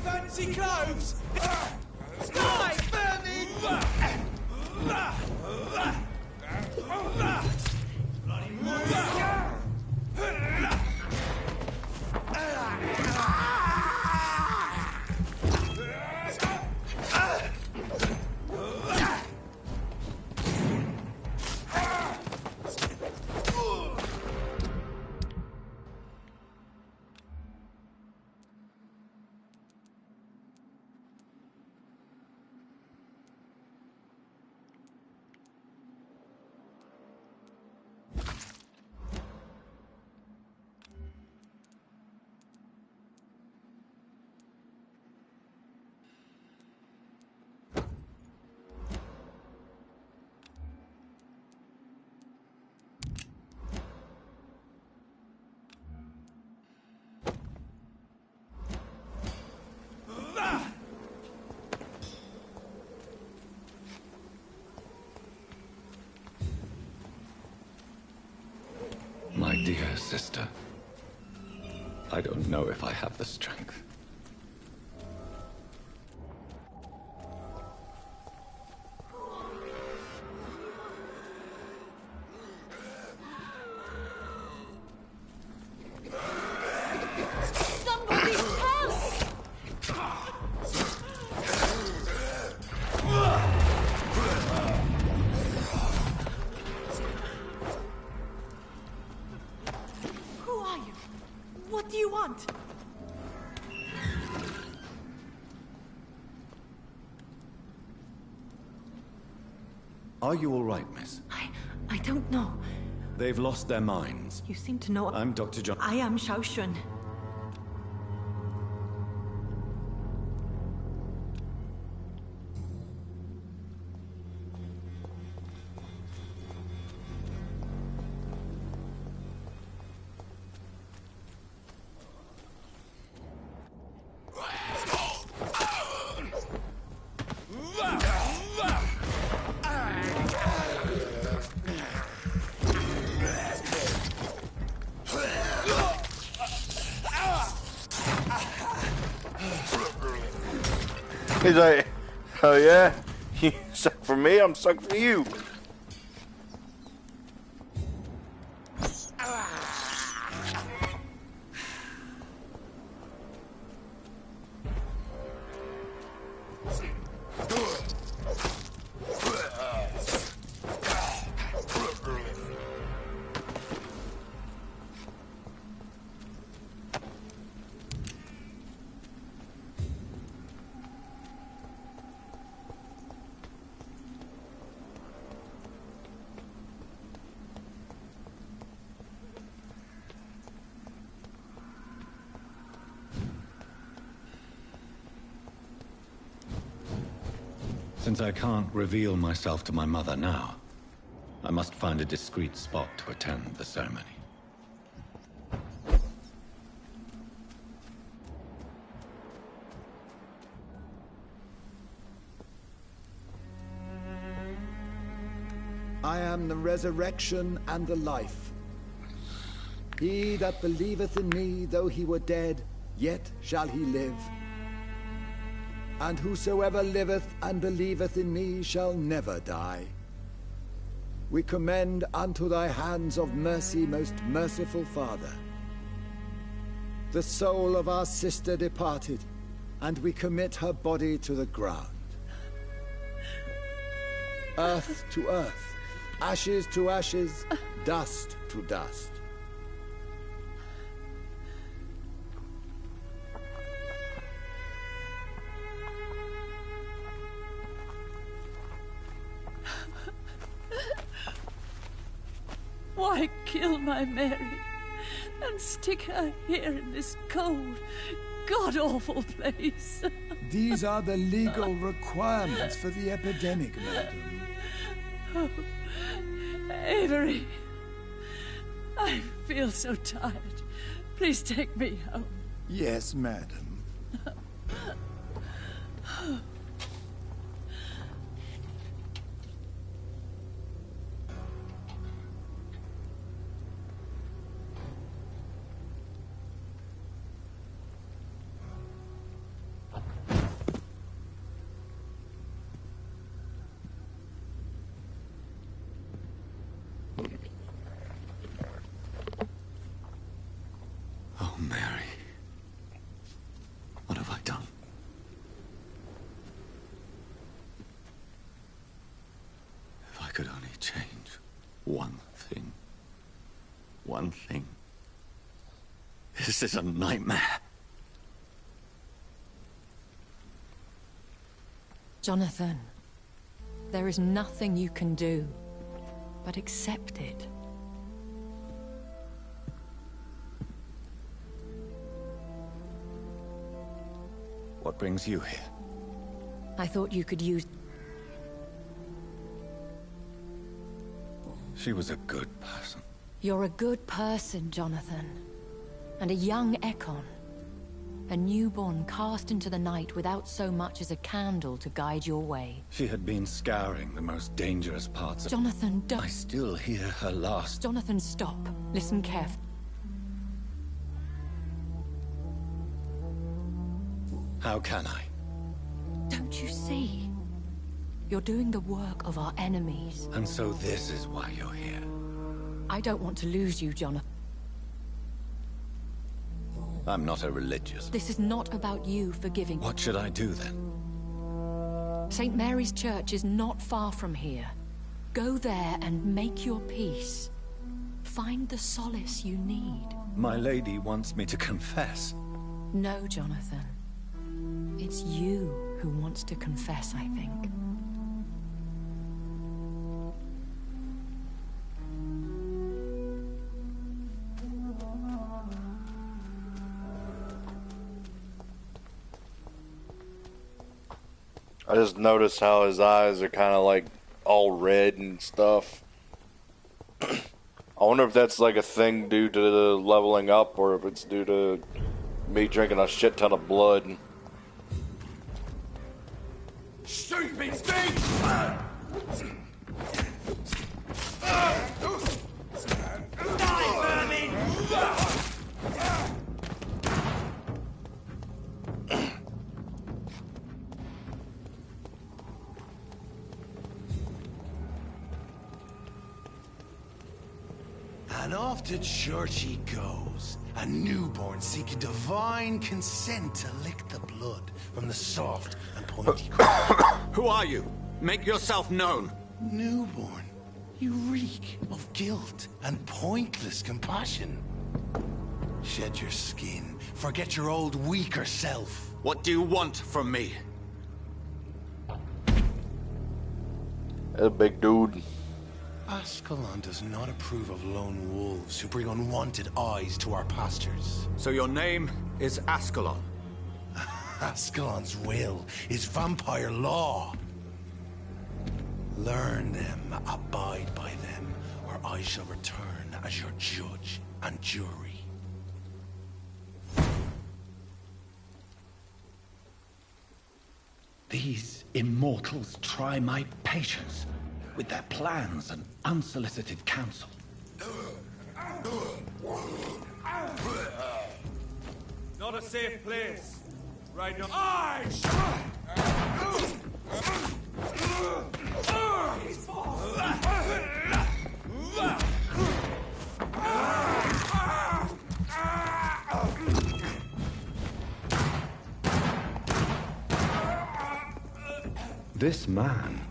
Fancy clothes! Sky, vermin! My dear sister, I don't know if I have the strength. Somebody help! Who are you? What do you want? Are you all right, miss? I don't know. They've lost their minds. You seem to know. I'm Dr. John. I am Xiaoxun. He's like, oh yeah? You suck for me, I'm suck for you. Since I can't reveal myself to my mother now, I must find a discreet spot to attend the ceremony. I am the resurrection and the life. He that believeth in me, though he were dead, yet shall he live. And whosoever liveth and believeth in me shall never die. We commend unto thy hands of mercy, most merciful Father, the soul of our sister departed, and we commit her body to the ground. Earth to earth, ashes to ashes, dust to dust. Why kill my Mary and stick her here in this cold, god-awful place? These are the legal requirements for the epidemic, madam. Oh, Avery, I feel so tired. Please take me home. Yes, madam. Oh, Mary. What have I done? If I could only change one thing. One thing. This is a nightmare. Jonathan, there is nothing you can do but accept it. What brings you here? I thought you could use... She was a good person. You're a good person, Jonathan. And a young Ekon. A newborn cast into the night without so much as a candle to guide your way. She had been scouring the most dangerous parts of... Jonathan, don't... I still hear her last... Jonathan, stop. Listen carefully. How can I? Don't you see? You're doing the work of our enemies. And so this is why you're here. I don't want to lose you, Jonathan. I'm not a religious... This is not about you forgiving... What should I do then? St. Mary's Church is not far from here. Go there and make your peace. Find the solace you need. My lady wants me to confess. No, Jonathan. It's you who wants to confess, I think. I just noticed how his eyes are kind of like all red and stuff. I wonder if that's like a thing due to the leveling up or if it's due to me drinking a shit ton of blood. Stupid thing! Die, vermin! And off to church he goes, a newborn seeking divine consent to lick the blood from the soft and pointy crown. Who are you? Make yourself known. Newborn, you reek of guilt and pointless compassion. Shed your skin, forget your old weaker self. What do you want from me? A big dude. Ascalon does not approve of lone wolves who bring unwanted eyes to our pastures. So your name is Ascalon? Ascalon's will is vampire law. Learn them, abide by them, or I shall return as your judge and jury. These immortals try my patience with their plans and unsolicited counsel. Not a safe place. Right now. This man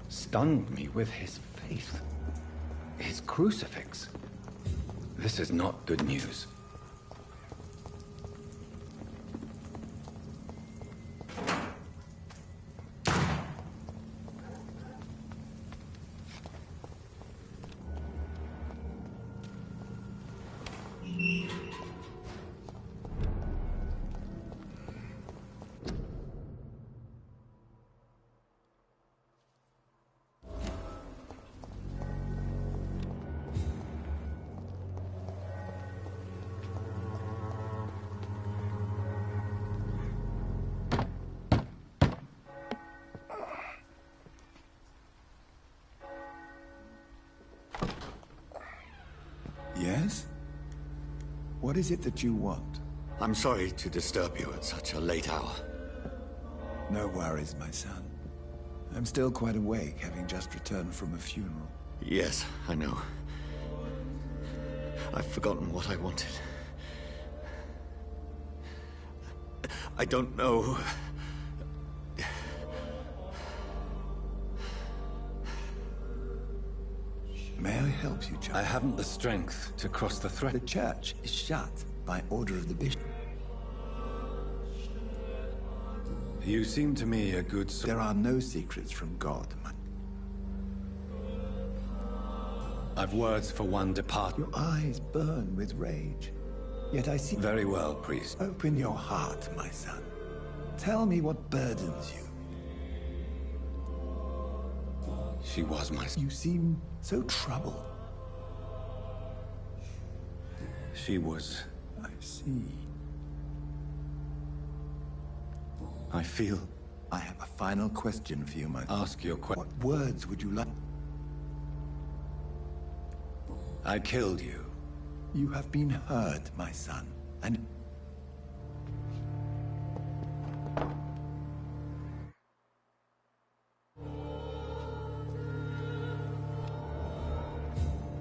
stunned me with his faith. His crucifix. This is not good news. Yes? What is it that you want? I'm sorry to disturb you at such a late hour. No worries, my son. I'm still quite awake, having just returned from a funeral. Yes, I know. I've forgotten what I wanted. I don't know. May I help you, John? I haven't the strength to cross the threat. The church is shut by order of the bishop. You seem to me a good... There are no secrets from God, my... I've words for one depart. Your eyes burn with rage. Yet I see... Very well, priest. Open your heart, my son. Tell me what burdens you. She was my... You seem so troubled. She was... I see. I feel... I have a final question for you, my... Ask your question. What words would you like? I killed you. You have been hurt, my son, and...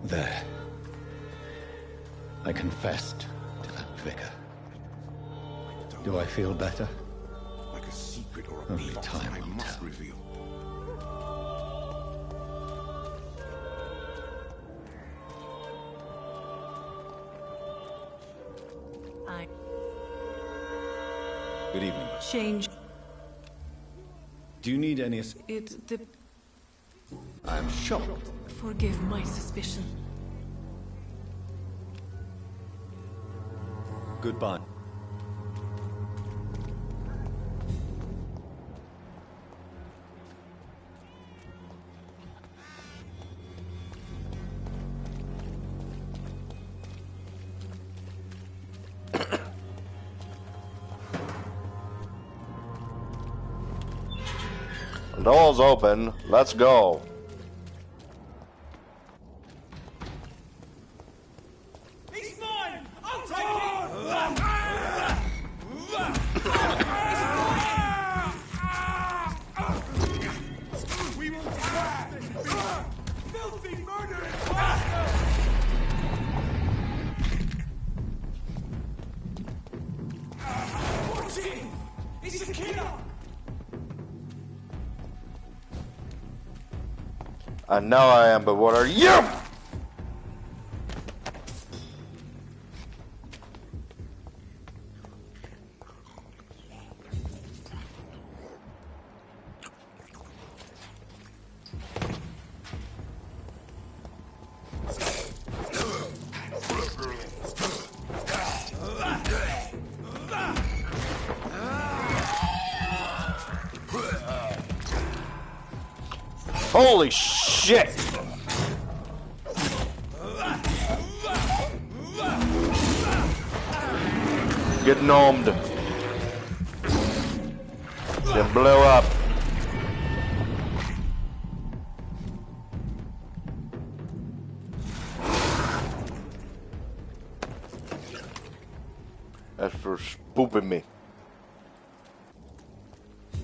There. I confessed to that vicar. Do I feel better? Like a secret or a Only plot time I will must tell. reveal. Good evening. Change Do you need any... it. The I'm shocked. forgive my suspicion. Goodbye. The door's open. Let's go. He's mine! I'll take it! We will crash this filthy murdering bastard! Watch it! It's a killer! I know I am, but what are you? Holy shit! Get gnomed. Get blew up. That's for spooping me.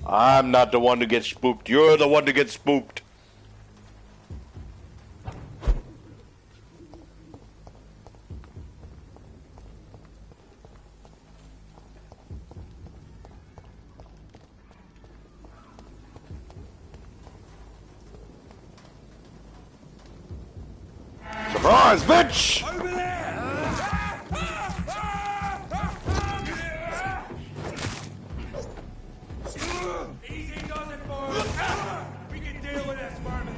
I'm not the one to get spooked. You're the one to get spooked. Surprise, bitch! Over there! Easy does it, boys. We can deal with this, Vermin.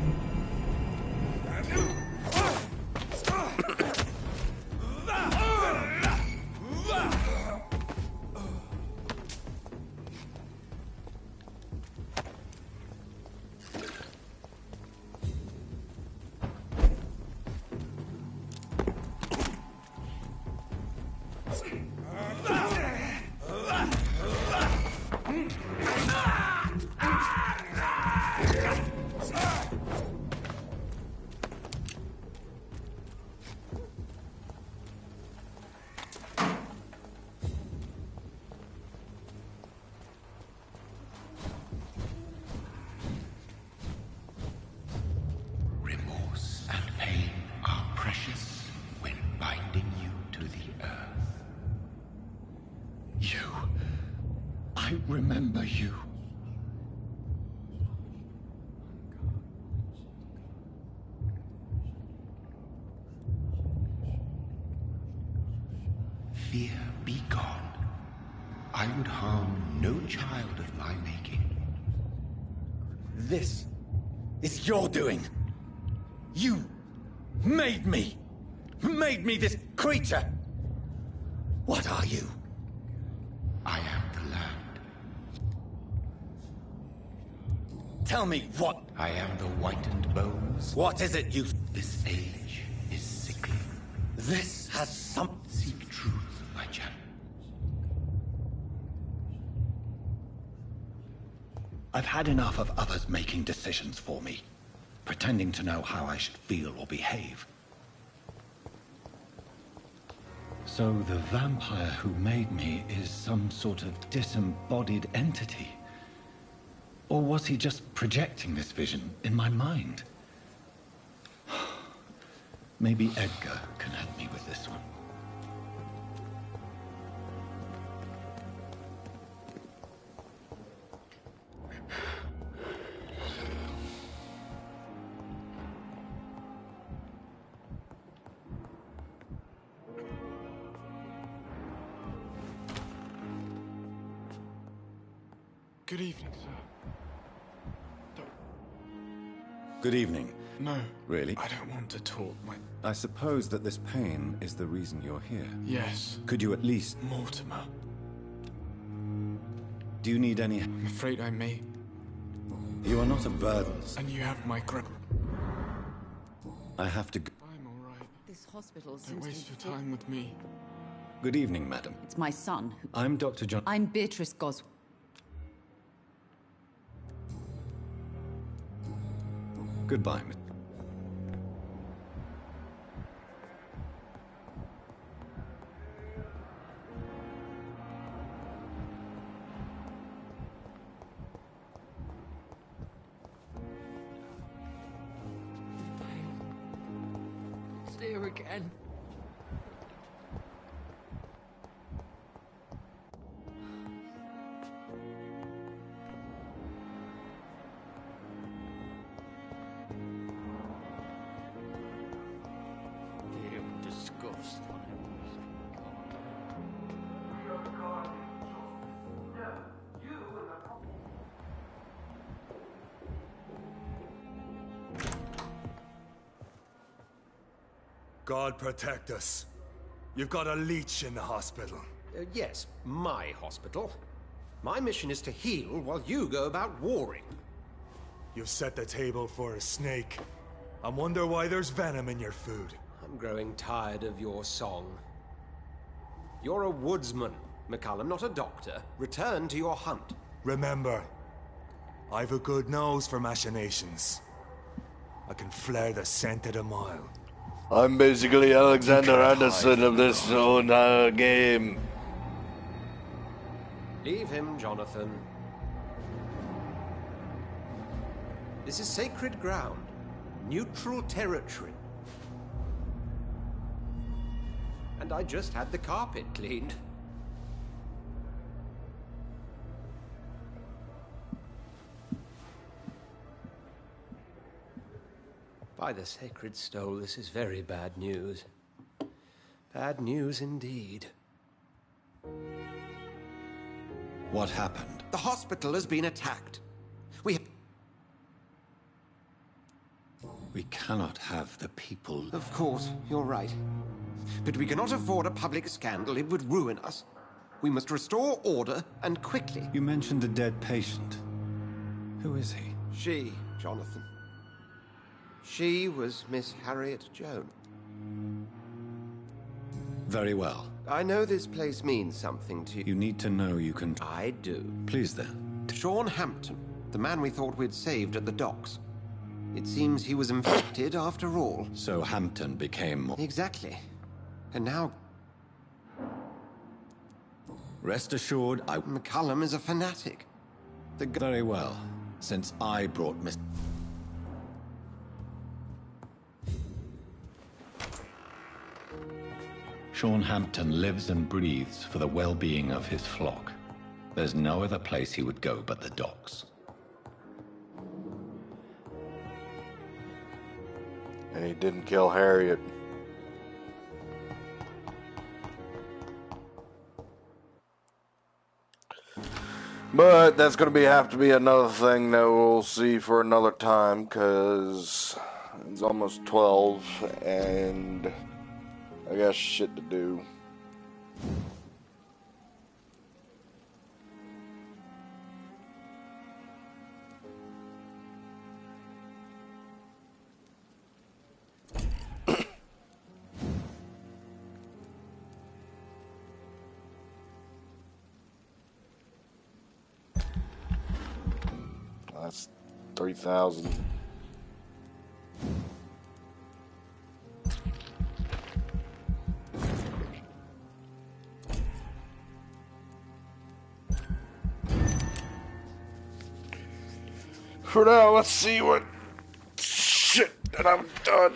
Remorse and pain are precious when binding you to the earth. You. I remember you. Fear be gone. I would harm no child of my making. This is your doing. You made me this creature. What are you? I am the land. Tell me what. I am the whitened bones. What is it you... This age is sickly. This has some... Seek truth, my channel. I've had enough of others making decisions for me, pretending to know how I should feel or behave. So the vampire who made me is some sort of disembodied entity? Or was he just projecting this vision in my mind? Maybe Edgar can help me with this one. Good evening, sir. Good evening. No. Really? I don't want to talk. I suppose that this pain is the reason you're here. Yes. Could you at least... Mortimer. Do you need any... I'm afraid I may. You are not a burden. And you have my grip. I have to... I'm all right. This hospital Don't seems waste to your time with me. Good evening, madam. It's my son who... I'm Dr. John... I'm Beatrice Goswell. Goodbye, miss. It's there again. God protect us. You've got a leech in the hospital. Yes, my hospital. My mission is to heal while you go about warring. You've set the table for a snake. I wonder why there's venom in your food. I'm growing tired of your song. You're a woodsman, McCallum, not a doctor. Return to your hunt. Remember, I've a good nose for machinations. I can flare the scent at a mile. I'm basically Alexander Anderson of this whole game. Leave him, Jonathan. This is sacred ground. Neutral territory. And I just had the carpet cleaned. By the sacred stole, this is very bad news. Bad news indeed. What happened? The hospital has been attacked. We cannot have the people... Of course, you're right. But we cannot afford a public scandal. It would ruin us. We must restore order, and quickly. You mentioned a dead patient. Who is he? She, Jonathan. She was Miss Harriet Jones. Very well. I know this place means something to you. You need to know you can... I do. Please then. Sean Hampton, the man we thought we'd saved at the docks. It seems he was infected after all. So Hampton became... Exactly. And now... Rest assured, McCallum is a fanatic. Very well. Since I brought Miss... Sean Hampton lives and breathes for the well-being of his flock. There's no other place he would go but the docks. And he didn't kill Harriet. But that's going to have to be another thing that we'll see for another time, because it's almost 12 and I got shit to do. That's 3,000. For now, let's see what shit that I've done.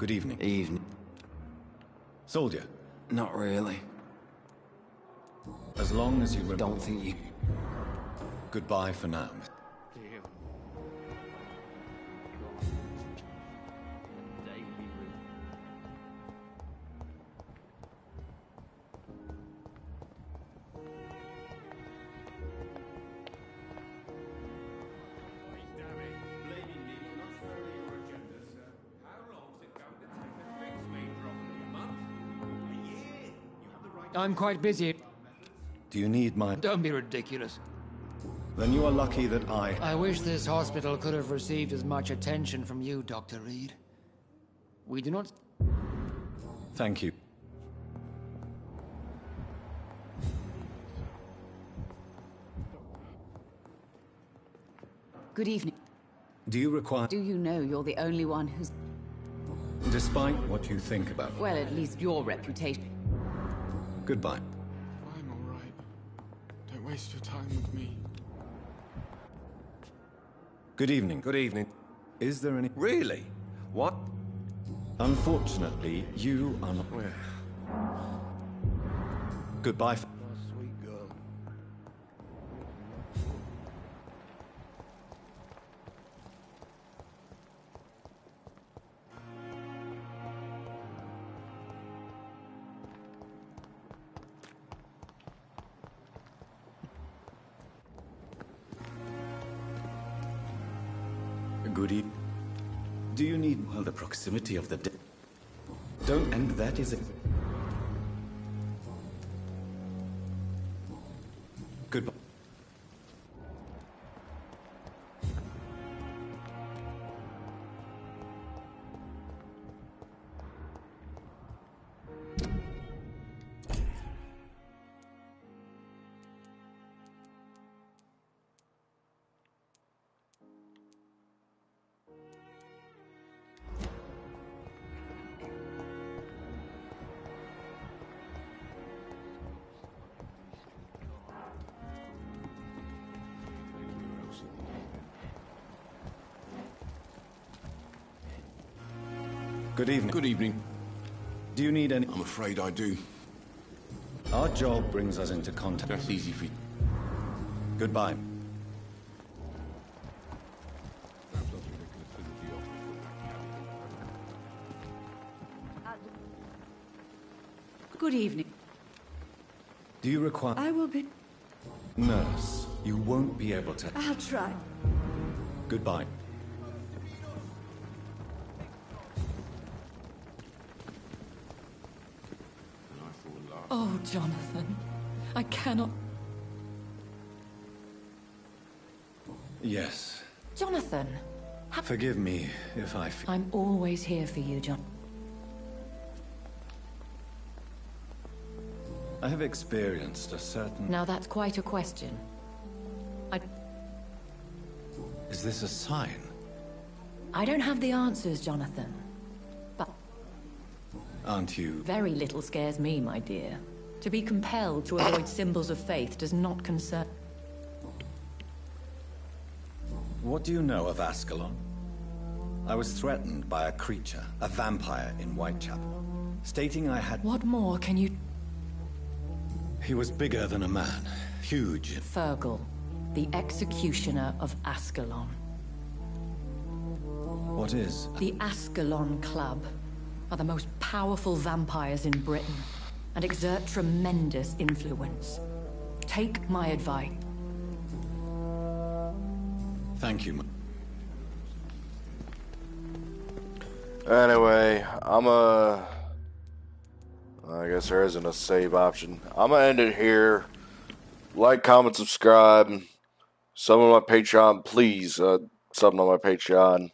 Good evening. Evening. Soldier. Not really. As long as you don't think you... Goodbye for now. I'm quite busy. Do you need my... Don't be ridiculous. Then you are lucky that I wish this hospital could have received as much attention from you, Dr. Reed. We do not... Thank you. Good evening. Do you require... Do you know you're the only one who's... Despite what you think about... Well, at least your reputation... Goodbye. I'm all right. Don't waste your time with me. Good evening. Good evening. Is there any... Really? What? Unfortunately, you are not... Goodbye. Sweet girl. Good evening. Do you need... Well, the proximity of the... Don't... And that is... Goodbye. Good evening. Good evening. Do you need any... I'm afraid I do. Our job brings us into contact. That's easy for you. Goodbye. Good evening. Do you require... I will be... Nurse, you won't be able to... I'll try. Goodbye. Oh, Jonathan. I cannot... Yes. Jonathan! Forgive me if I... I'm always here for you, John. I have experienced a certain... Now that's quite a question. Is this a sign? I don't have the answers, Jonathan. But... Aren't you... Very little scares me, my dear. To be compelled to avoid symbols of faith does not concern... What do you know of Ascalon? I was threatened by a creature, a vampire in Whitechapel, stating I had... What more can you... He was bigger than a man, huge. Fergal, the executioner of Ascalon. What is... The Ascalon Club are the most powerful vampires in Britain and exert tremendous influence. Take my advice. Thank you. Anyway, I guess there isn't a save option. I'm gonna end it here. Like, comment, subscribe. Sub on my Patreon, please. Sub on my Patreon.